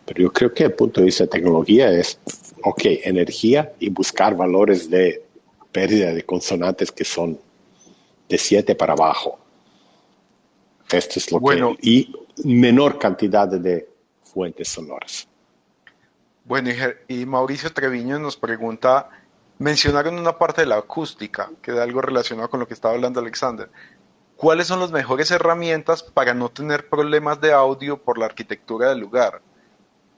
Pero yo creo que el punto de vista de tecnología es, energía y buscar valores de pérdida de consonantes que son de 7 para abajo. Esto es lo que... Y menor cantidad de fuentes sonoras. Bueno, y Mauricio Treviño nos pregunta, mencionaron una parte de la acústica, que da algo relacionado con lo que estaba hablando Alexander. ¿Cuáles son las mejores herramientas para no tener problemas de audio por la arquitectura del lugar,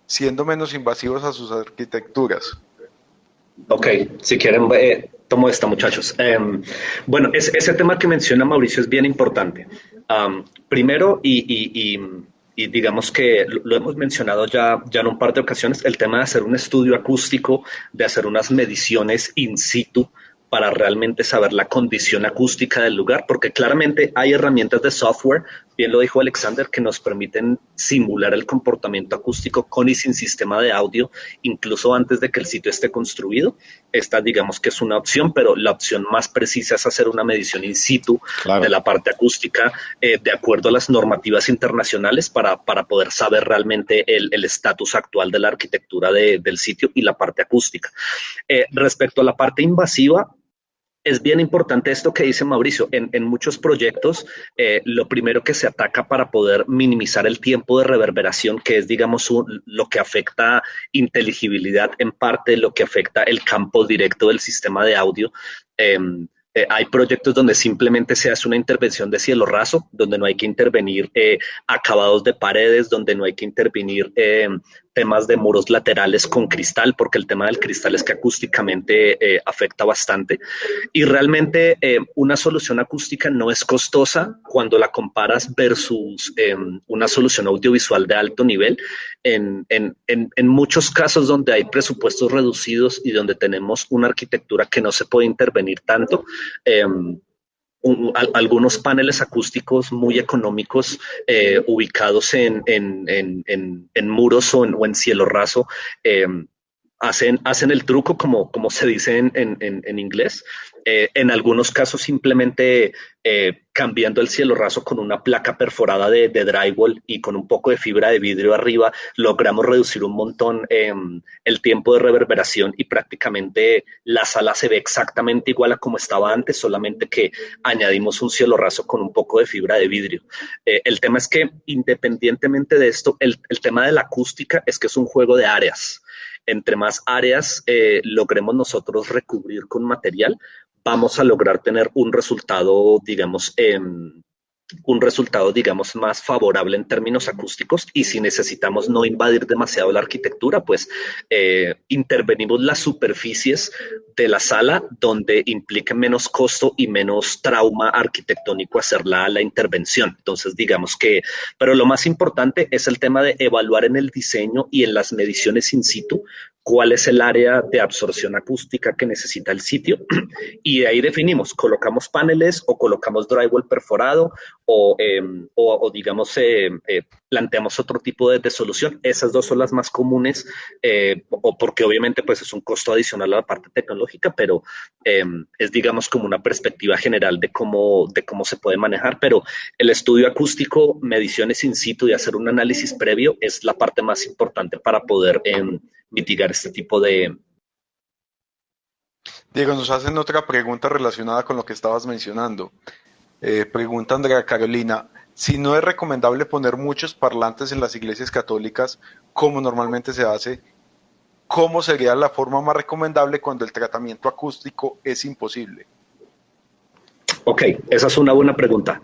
siendo menos invasivos a sus arquitecturas? Ok, si quieren, tomo esta, muchachos. Bueno, ese tema que menciona Mauricio es bien importante. Primero, y digamos que lo hemos mencionado ya en un par de ocasiones, el tema de hacer un estudio acústico, de hacer unas mediciones in situ para realmente saber la condición acústica del lugar, porque claramente hay herramientas de software, bien lo dijo Alexander, que nos permiten simular el comportamiento acústico con y sin sistema de audio, incluso antes de que el sitio esté construido. Esta digamos que es una opción, pero la opción más precisa es hacer una medición in situ de la parte acústica de acuerdo a las normativas internacionales para poder saber realmente el estatus actual de la arquitectura del sitio y la parte acústica. Respecto a la parte invasiva, es bien importante esto que dice Mauricio. En muchos proyectos, lo primero que se ataca para poder minimizar el tiempo de reverberación, que es, digamos, lo que afecta inteligibilidad en parte, lo que afecta el campo directo del sistema de audio. Hay proyectos donde simplemente se hace una intervención de cielo raso, donde no hay que intervenir acabados de paredes, donde no hay que intervenir temas de muros laterales con cristal, porque el tema del cristal es que acústicamente afecta bastante. Y realmente una solución acústica no es costosa cuando la comparas versus una solución audiovisual de alto nivel. En muchos casos donde hay presupuestos reducidos y donde tenemos una arquitectura que no se puede intervenir tanto, algunos paneles acústicos muy económicos ubicados en muros o en cielo raso. Hacen el truco, como se dice en inglés. En algunos casos simplemente cambiando el cielo raso con una placa perforada de drywall y con un poco de fibra de vidrio arriba, logramos reducir un montón el tiempo de reverberación y prácticamente la sala se ve exactamente igual a como estaba antes, solamente que añadimos un cielo raso con un poco de fibra de vidrio. El tema es que independientemente de esto, el tema de la acústica es que es un juego de áreas. Entre más áreas logremos nosotros recubrir con material, vamos a lograr tener un resultado, digamos, más favorable en términos acústicos. Y si necesitamos no invadir demasiado la arquitectura, pues intervenimos las superficies de la sala donde implique menos costo y menos trauma arquitectónico hacer la intervención. Entonces, digamos que, pero lo más importante es el tema de evaluar en el diseño y en las mediciones in situ cuál es el área de absorción acústica que necesita el sitio y de ahí definimos, colocamos paneles o colocamos drywall perforado o digamos, planteamos otro tipo de solución. Esas dos son las más comunes, o porque obviamente pues es un costo adicional a la parte tecnológica, pero es digamos como una perspectiva general de cómo se puede manejar, pero el estudio acústico, mediciones in situ y hacer un análisis previo es la parte más importante para poder mitigar este tipo de... Diego, nos hacen otra pregunta relacionada con lo que estabas mencionando. Pregunta Andrea Carolina, si no es recomendable poner muchos parlantes en las iglesias católicas, como normalmente se hace, ¿cómo sería la forma más recomendable cuando el tratamiento acústico es imposible? Ok, esa es una buena pregunta.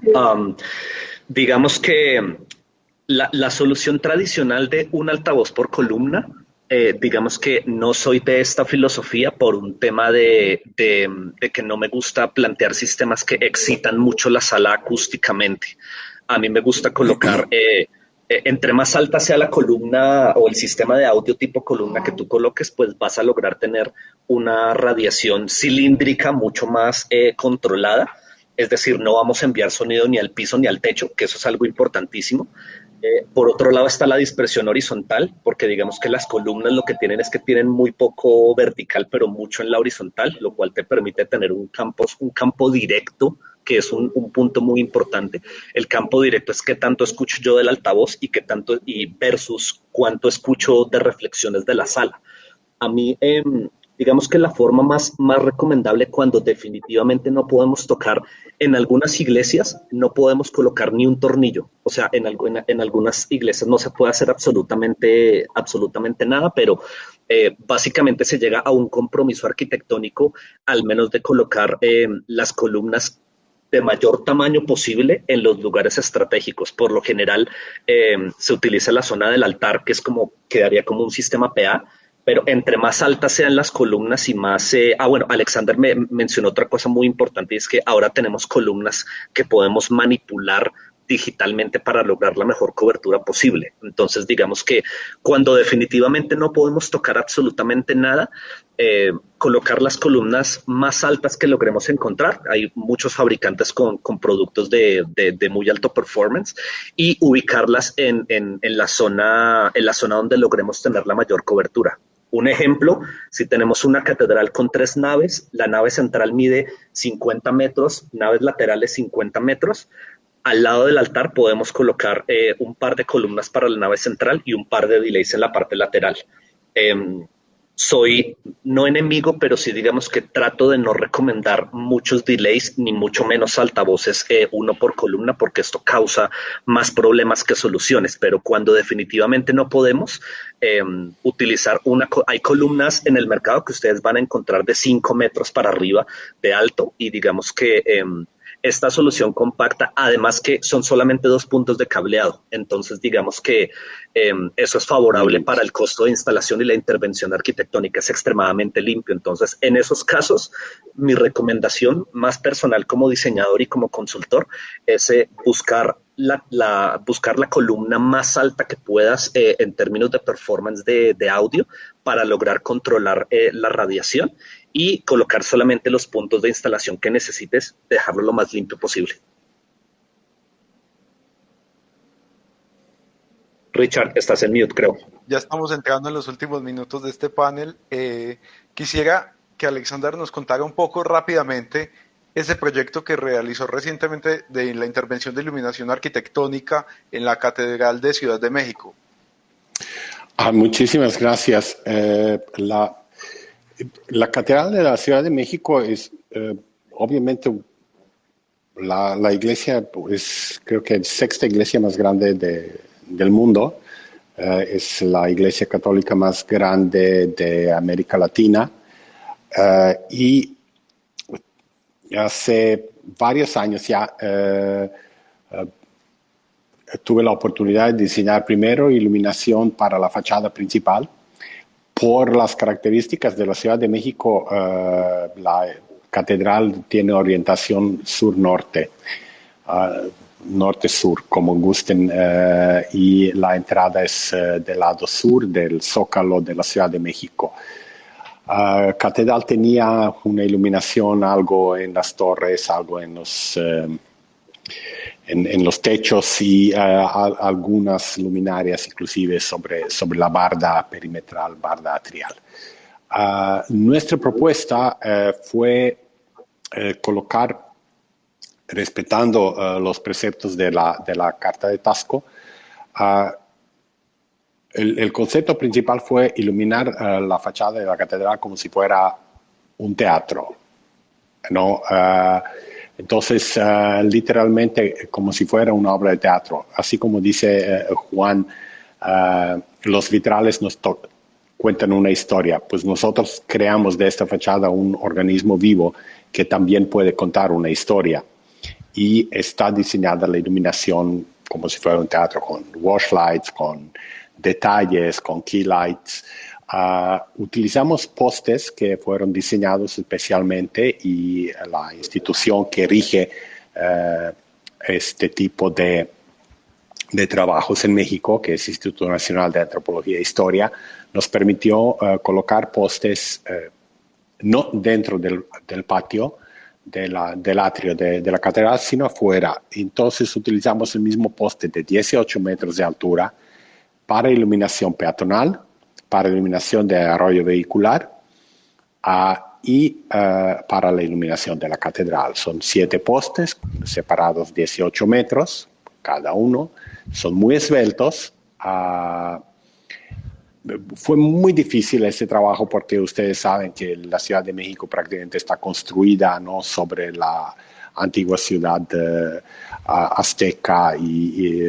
Digamos que la solución tradicional de un altavoz por columna, digamos que no soy de esta filosofía por un tema de que no me gusta plantear sistemas que excitan mucho la sala acústicamente. A mí me gusta colocar, entre más alta sea la columna o el sistema de audio tipo columna que tú coloques, pues vas a lograr tener una radiación cilíndrica mucho más controlada. Es decir, no vamos a enviar sonido ni al piso ni al techo, que eso es algo importantísimo. Por otro lado está la dispersión horizontal, porque digamos que las columnas lo que tienen es que tienen muy poco vertical, pero mucho en la horizontal, lo cual te permite tener un campo directo, que es un punto muy importante. El campo directo es qué tanto escucho yo del altavoz y qué tanto, y versus cuánto escucho de reflexiones de la sala. A mí, digamos que la forma más recomendable cuando definitivamente no podemos tocar, en algunas iglesias no podemos colocar ni un tornillo. O sea, en algunas iglesias no se puede hacer absolutamente nada, pero básicamente se llega a un compromiso arquitectónico, al menos de colocar las columnas de mayor tamaño posible en los lugares estratégicos. Por lo general se utiliza la zona del altar, que es quedaría como un sistema PA, pero entre más altas sean las columnas y más... bueno, Alexander me mencionó otra cosa muy importante, y es que ahora tenemos columnas que podemos manipular digitalmente para lograr la mejor cobertura posible. Entonces, digamos que cuando definitivamente no podemos tocar absolutamente nada, colocar las columnas más altas que logremos encontrar. Hay muchos fabricantes con productos de muy alto performance, y ubicarlas en la zona donde logremos tener la mayor cobertura. Un ejemplo, si tenemos una catedral con 3 naves, la nave central mide 50 metros, naves laterales 50 metros. Al lado del altar podemos colocar un par de columnas para la nave central y un par de delays en la parte lateral. Soy no enemigo, pero sí digamos que trato de no recomendar muchos delays, ni mucho menos altavoces uno por columna, porque esto causa más problemas que soluciones. Pero cuando definitivamente no podemos utilizar hay columnas en el mercado que ustedes van a encontrar de 5 metros para arriba de alto, y digamos que esta solución compacta, además que son solamente 2 puntos de cableado. Entonces, digamos que eso es favorable para el costo de instalación, y la intervención arquitectónica es extremadamente limpio. Entonces, en esos casos, mi recomendación más personal como diseñador y como consultor es buscar la columna más alta que puedas en términos de performance de audio, para lograr controlar la radiación. y colocar solamente los puntos de instalación que necesites, dejarlo lo más limpio posible. Richard, estás en mute, creo. Ya estamos entrando en los últimos minutos de este panel. Quisiera que Alexander nos contara un poco rápidamente ese proyecto que realizó recientemente de la intervención de iluminación arquitectónica en la Catedral de Ciudad de México. Muchísimas gracias. La Catedral de la Ciudad de México es obviamente la iglesia, pues, creo que es la sexta iglesia más grande del mundo. Es la iglesia católica más grande de América Latina. Y hace varios años ya tuve la oportunidad de diseñar primero iluminación para la fachada principal. Por las características de la Ciudad de México, la catedral tiene orientación sur-norte, norte-sur, como gusten, y la entrada es del lado sur del Zócalo de la Ciudad de México. Catedral tenía una iluminación, algo en las torres, algo en los techos y algunas luminarias inclusive sobre la barda perimetral, barda atrial. Nuestra propuesta fue colocar, respetando los preceptos de la Carta de Tasco, el concepto principal fue iluminar la fachada de la catedral como si fuera un teatro, ¿no? Entonces, literalmente como si fuera una obra de teatro. Así como dice Juan, los vitrales nos cuentan una historia. Pues nosotros creamos de esta fachada un organismo vivo que también puede contar una historia. Y está diseñada la iluminación como si fuera un teatro, con wash lights, con detalles, con key lights. Utilizamos postes que fueron diseñados especialmente y la institución que rige este tipo de trabajos en México, que es Instituto Nacional de Antropología e Historia, nos permitió colocar postes no dentro del patio del atrio de la catedral, sino afuera. Entonces utilizamos el mismo poste de 18 metros de altura para iluminación peatonal, para iluminación de arroyo vehicular y para la iluminación de la catedral. Son 7 postes separados 18 metros cada uno, son muy esbeltos. Fue muy difícil este trabajo porque ustedes saben que la Ciudad de México prácticamente está construida, ¿no?, sobre la antigua ciudad azteca y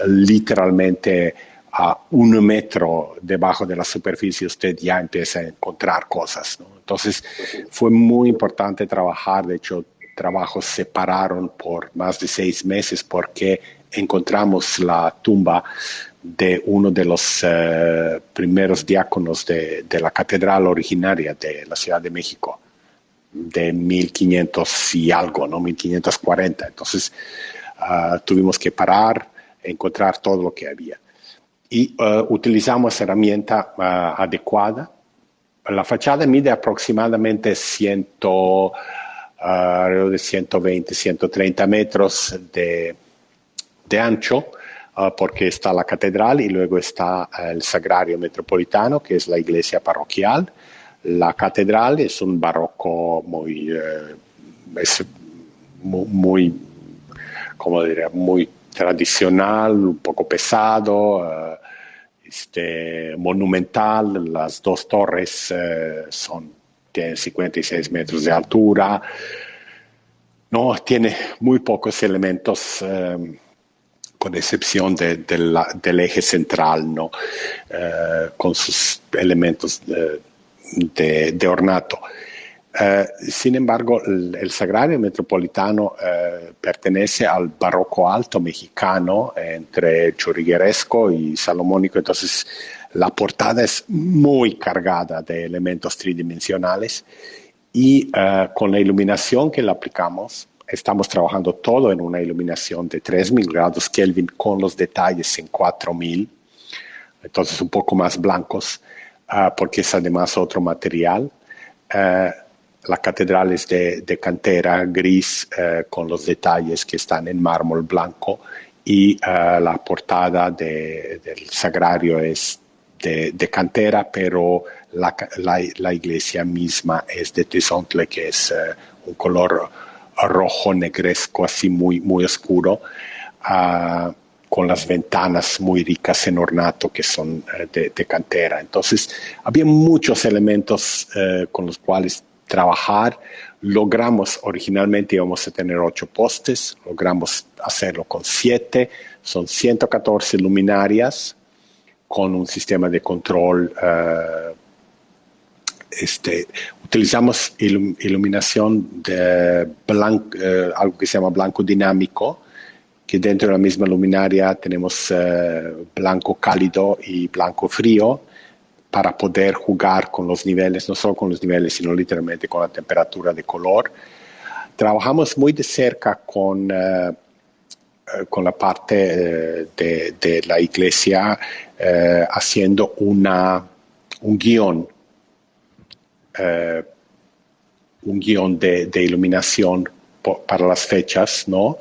literalmente a 1 metro debajo de la superficie usted ya empieza a encontrar cosas, ¿no? Entonces fue muy importante trabajar. De hecho, trabajos se pararon por más de 6 meses porque encontramos la tumba de uno de los primeros diáconos de la catedral originaria de la Ciudad de México, de 1500 y algo, ¿no? 1540. Entonces tuvimos que parar, encontrar todo lo que había. Y utilizamos herramienta adecuada. La fachada mide aproximadamente 120, 130 metros de ancho, porque está la catedral y luego está el Sagrario Metropolitano, que es la iglesia parroquial. La catedral es un barroco muy, ¿cómo diría?, muy tradicional, un poco pesado, monumental. Las 2 torres tienen 56 metros de altura. No, tiene muy pocos elementos, con excepción del eje central, ¿no? Con sus elementos de ornato. Sin embargo, el Sagrario Metropolitano pertenece al barroco alto mexicano, entre churrigueresco y salomónico. Entonces la portada es muy cargada de elementos tridimensionales y con la iluminación que le aplicamos estamos trabajando todo en una iluminación de 3000 grados Kelvin con los detalles en 4000, entonces un poco más blancos, porque es además otro material. la catedral es de cantera gris con los detalles que están en mármol blanco y la portada del sagrario es de cantera, pero la iglesia misma es de tezontle, que es un color rojo negresco, así muy, muy oscuro, con las ventanas muy ricas en ornato que son de cantera. Entonces, había muchos elementos con los cuales trabajar. Logramos, originalmente íbamos a tener 8 postes, logramos hacerlo con 7, son 114 luminarias con un sistema de control. Utilizamos iluminación de algo que se llama blanco dinámico, que dentro de la misma luminaria tenemos blanco cálido y blanco frío, para poder jugar con los niveles, no solo con los niveles, sino literalmente con la temperatura de color. Trabajamos muy de cerca con la parte de la iglesia, haciendo un guión de iluminación para las fechas, ¿no?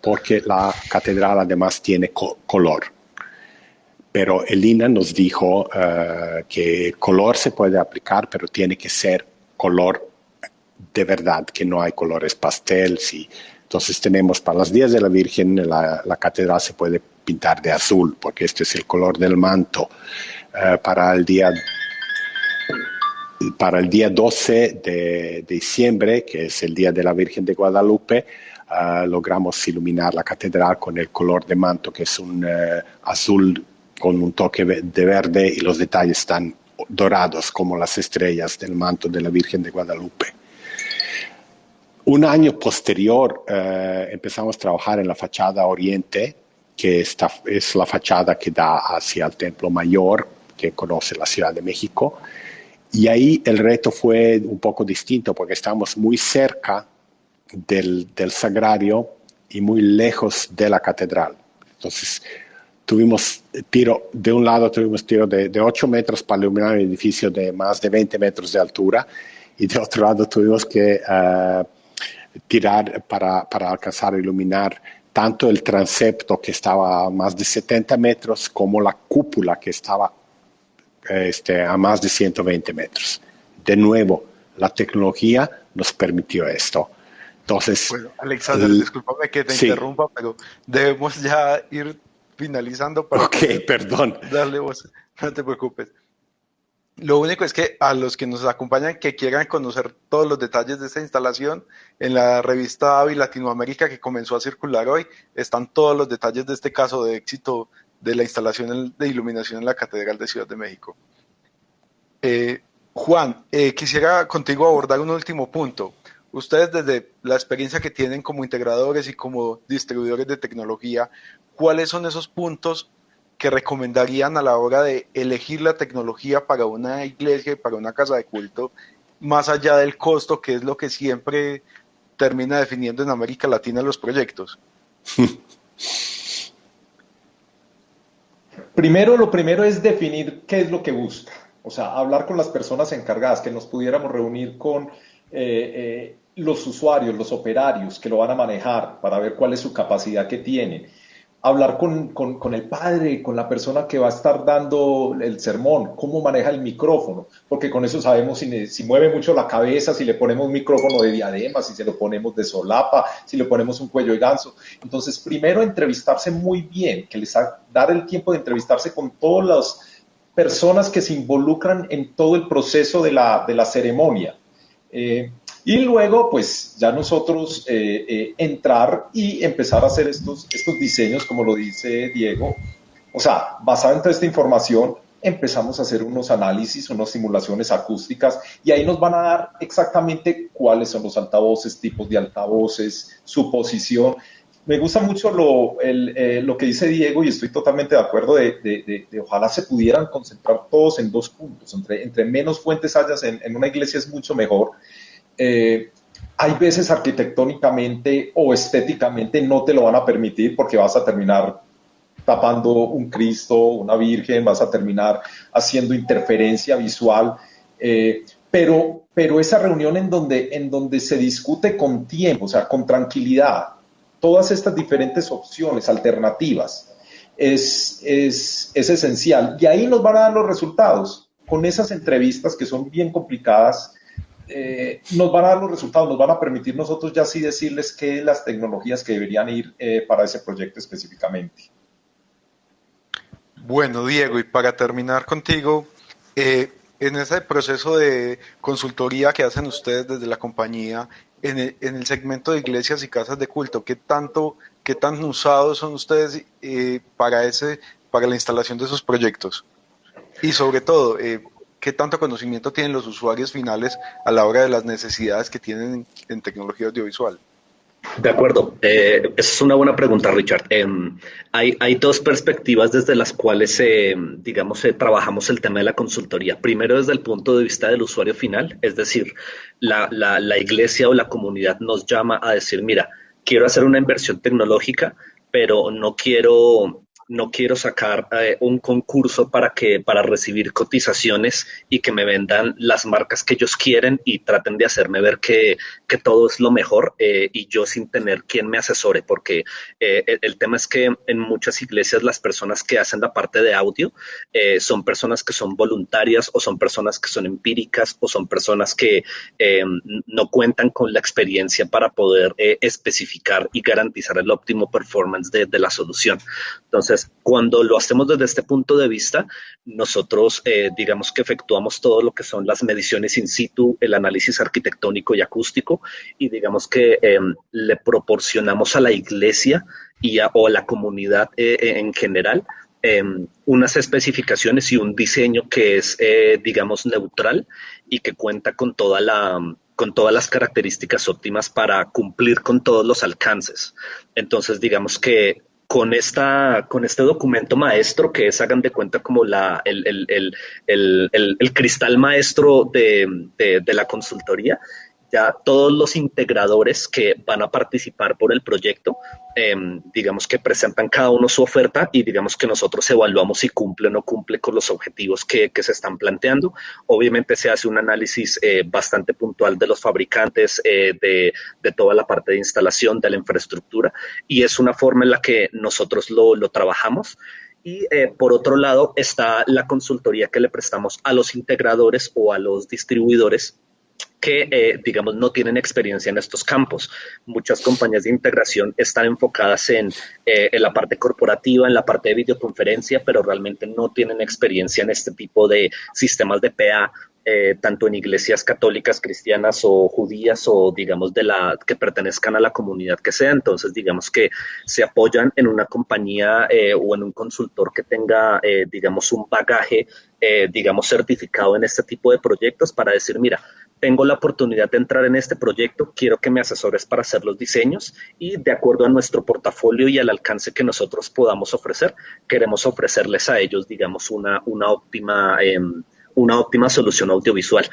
Porque la catedral además tiene color. Pero Elina nos dijo que color se puede aplicar, pero tiene que ser color de verdad, que no hay colores pastel. Sí. Entonces tenemos para los días de la Virgen, la catedral se puede pintar de azul, porque este es el color del manto. Para el día 12 de diciembre, que es el día de la Virgen de Guadalupe, logramos iluminar la catedral con el color de manto, que es un azul con un toque de verde, y los detalles están dorados como las estrellas del manto de la Virgen de Guadalupe. Un año posterior empezamos a trabajar en la fachada oriente, que es la fachada que da hacia el Templo Mayor, que conoce la Ciudad de México. Y ahí el reto fue un poco distinto, porque estamos muy cerca del sagrario y muy lejos de la catedral. Entonces, tuvimos tiro de 8 metros para iluminar un edificio de más de 20 metros de altura, y de otro lado tuvimos que tirar para alcanzar a iluminar tanto el transepto, que estaba a más de 70 metros, como la cúpula, que estaba a más de 120 metros. De nuevo, la tecnología nos permitió esto. Entonces, bueno, Alexander, discúlpame que te interrumpa, pero debemos ya ir finalizando para perdón. Darle voz. No te preocupes. Lo único es que a los que nos acompañan, que quieran conocer todos los detalles de esta instalación, en la revista AVI Latinoamérica, que comenzó a circular hoy, están todos los detalles de este caso de éxito de la instalación de iluminación en la Catedral de Ciudad de México. Juan, quisiera contigo abordar un último punto. Ustedes, desde la experiencia que tienen como integradores y como distribuidores de tecnología, ¿cuáles son esos puntos que recomendarían a la hora de elegir la tecnología para una iglesia y para una casa de culto, más allá del costo, que es lo que siempre termina definiendo en América Latina los proyectos? Lo primero es definir qué es lo que busca. O sea, hablar con las personas encargadas, que nos pudiéramos reunir con los usuarios, los operarios que lo van a manejar, para ver cuál es su capacidad que tienen. Hablar con el padre, con la persona que va a estar dando el sermón, cómo maneja el micrófono, porque con eso sabemos si mueve mucho la cabeza, si le ponemos un micrófono de diadema, si se lo ponemos de solapa, si le ponemos un cuello de ganso. Entonces, primero entrevistarse muy bien, dar el tiempo de entrevistarse con todas las personas que se involucran en todo el proceso de la ceremonia. Y luego, pues, ya nosotros entrar y empezar a hacer estos diseños, como lo dice Diego. O sea, basado en toda esta información, empezamos a hacer unos análisis, unas simulaciones acústicas, y ahí nos van a dar exactamente cuáles son los altavoces, tipos de altavoces, su posición. Me gusta mucho lo que dice Diego, y estoy totalmente de acuerdo de ojalá se pudieran concentrar todos en 2 puntos. Entre menos fuentes hayas en una iglesia es mucho mejor. Hay veces arquitectónicamente o estéticamente no te lo van a permitir, porque vas a terminar tapando un Cristo, una Virgen, vas a terminar haciendo interferencia visual, pero pero esa reunión en donde se discute con tiempo, o sea, con tranquilidad, todas estas diferentes opciones, alternativas, es esencial. Y ahí nos van a dar los resultados. Con esas entrevistas que son bien complicadas, nos van a dar los resultados, nos van a permitir nosotros ya sí decirles qué las tecnologías que deberían ir para ese proyecto específicamente. Bueno, Diego, y para terminar contigo, en ese proceso de consultoría que hacen ustedes desde la compañía, en el segmento de iglesias y casas de culto, qué tan usados son ustedes para la instalación de esos proyectos? Y sobre todo, ¿qué tanto conocimiento tienen los usuarios finales a la hora de las necesidades que tienen en tecnología audiovisual? De acuerdo. Esa es una buena pregunta, Richard. Hay dos perspectivas desde las cuales, digamos, trabajamos el tema de la consultoría. Primero, desde el punto de vista del usuario final, es decir, la iglesia o la comunidad nos llama a decir, mira, quiero hacer una inversión tecnológica, pero no quiero sacar un concurso para recibir cotizaciones y que me vendan las marcas que ellos quieren y traten de hacerme ver que todo es lo mejor y yo sin tener quien me asesore, porque el tema es que en muchas iglesias las personas que hacen la parte de audio son personas que son voluntarias o son personas que son empíricas o son personas que no cuentan con la experiencia para poder especificar y garantizar el óptimo performance de la solución. Entonces, cuando lo hacemos desde este punto de vista, nosotros digamos que efectuamos todo lo que son las mediciones in situ, el análisis arquitectónico y acústico, y digamos que le proporcionamos a la iglesia o a la comunidad en general unas especificaciones y un diseño que es, digamos, neutral y que cuenta con con todas las características óptimas para cumplir con todos los alcances. Entonces, digamos que con este documento maestro, que es, hagan de cuenta, como el cristal maestro de la consultoría, ya todos los integradores que van a participar por el proyecto, digamos que presentan cada uno su oferta y digamos que nosotros evaluamos si cumple o no cumple con los objetivos que se están planteando. Obviamente se hace un análisis bastante puntual de los fabricantes, de toda la parte de instalación, de la infraestructura, y es una forma en la que nosotros lo trabajamos. Y por otro lado está la consultoría que le prestamos a los integradores o a los distribuidores que, digamos, no tienen experiencia en estos campos. Muchas compañías de integración están enfocadas en la parte corporativa, en la parte de videoconferencia, pero realmente no tienen experiencia en este tipo de sistemas de PA, tanto en iglesias católicas, cristianas o judías o, digamos, que pertenezcan a la comunidad que sea. Entonces, digamos que se apoyan en una compañía o en un consultor que tenga, digamos, un bagaje, digamos, certificado en este tipo de proyectos para decir, mira, tengo la oportunidad de entrar en este proyecto, quiero que me asesores para hacer los diseños y de acuerdo a nuestro portafolio y al alcance que nosotros podamos ofrecer, queremos ofrecerles a ellos, digamos, una óptima solución audiovisual.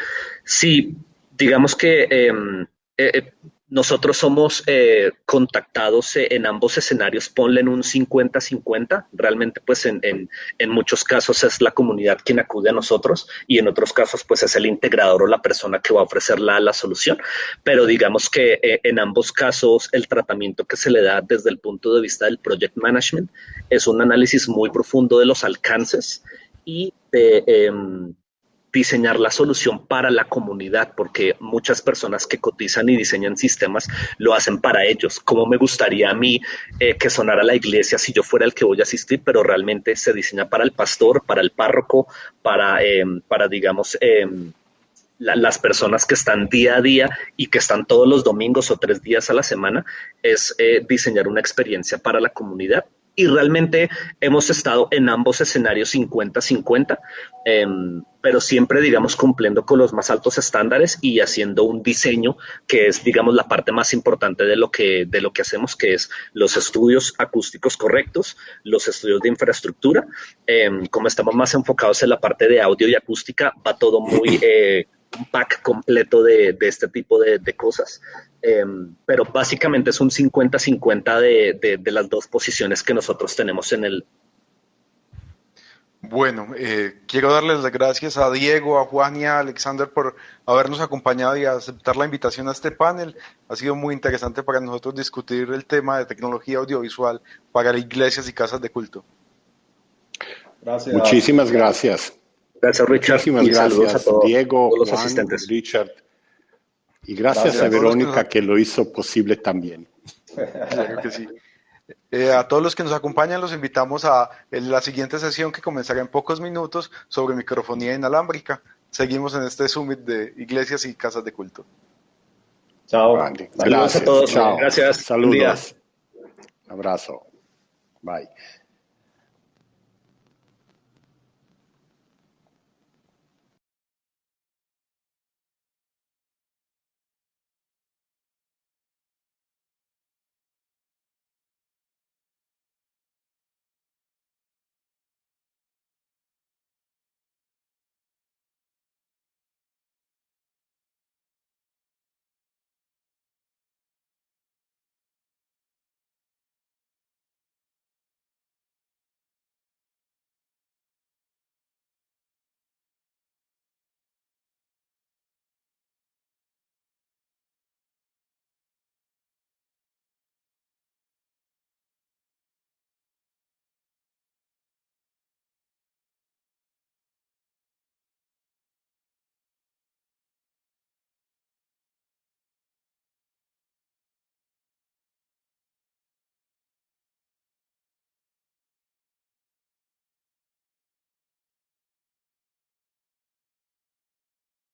Sí, digamos que nosotros somos contactados en ambos escenarios, ponle en un 50-50, realmente pues en muchos casos es la comunidad quien acude a nosotros y en otros casos pues es el integrador o la persona que va a ofrecer la solución, pero digamos que en ambos casos el tratamiento que se le da desde el punto de vista del project management es un análisis muy profundo de los alcances y de diseñar la solución para la comunidad, porque muchas personas que cotizan y diseñan sistemas lo hacen para ellos. Como me gustaría a mí que sonara la iglesia si yo fuera el que voy a asistir, pero realmente se diseña para el pastor, para el párroco, para digamos, las personas que están día a día y que están todos los domingos o 3 días a la semana, es diseñar una experiencia para la comunidad. Y realmente hemos estado en ambos escenarios 50-50, pero siempre, digamos, cumpliendo con los más altos estándares y haciendo un diseño que es, digamos, la parte más importante de lo que hacemos, que es los estudios acústicos correctos, los estudios de infraestructura. Como estamos más enfocados en la parte de audio y acústica, va todo muy un pack completo de este tipo de cosas. Pero básicamente es un 50-50 de las dos posiciones que nosotros tenemos en el. Bueno, quiero darles las gracias a Diego, a Juan y a Alexander por habernos acompañado y aceptar la invitación a este panel. Ha sido muy interesante para nosotros discutir el tema de tecnología audiovisual para iglesias y casas de culto. Gracias. Muchísimas gracias. Gracias, Richard. Muchísimas Y saludos a gracias, Diego, todos los Juan, asistentes. Richard. Y gracias Gracias. a Verónica que lo hizo posible también. Claro que sí. A todos los que nos acompañan los invitamos a la siguiente sesión que comenzará en pocos minutos sobre microfonía inalámbrica. Seguimos en este summit de iglesias y casas de culto. Chao. Grande. Saludos a Gracias. todos. Chao. Gracias. Buen día. Saludos. Un abrazo. Bye.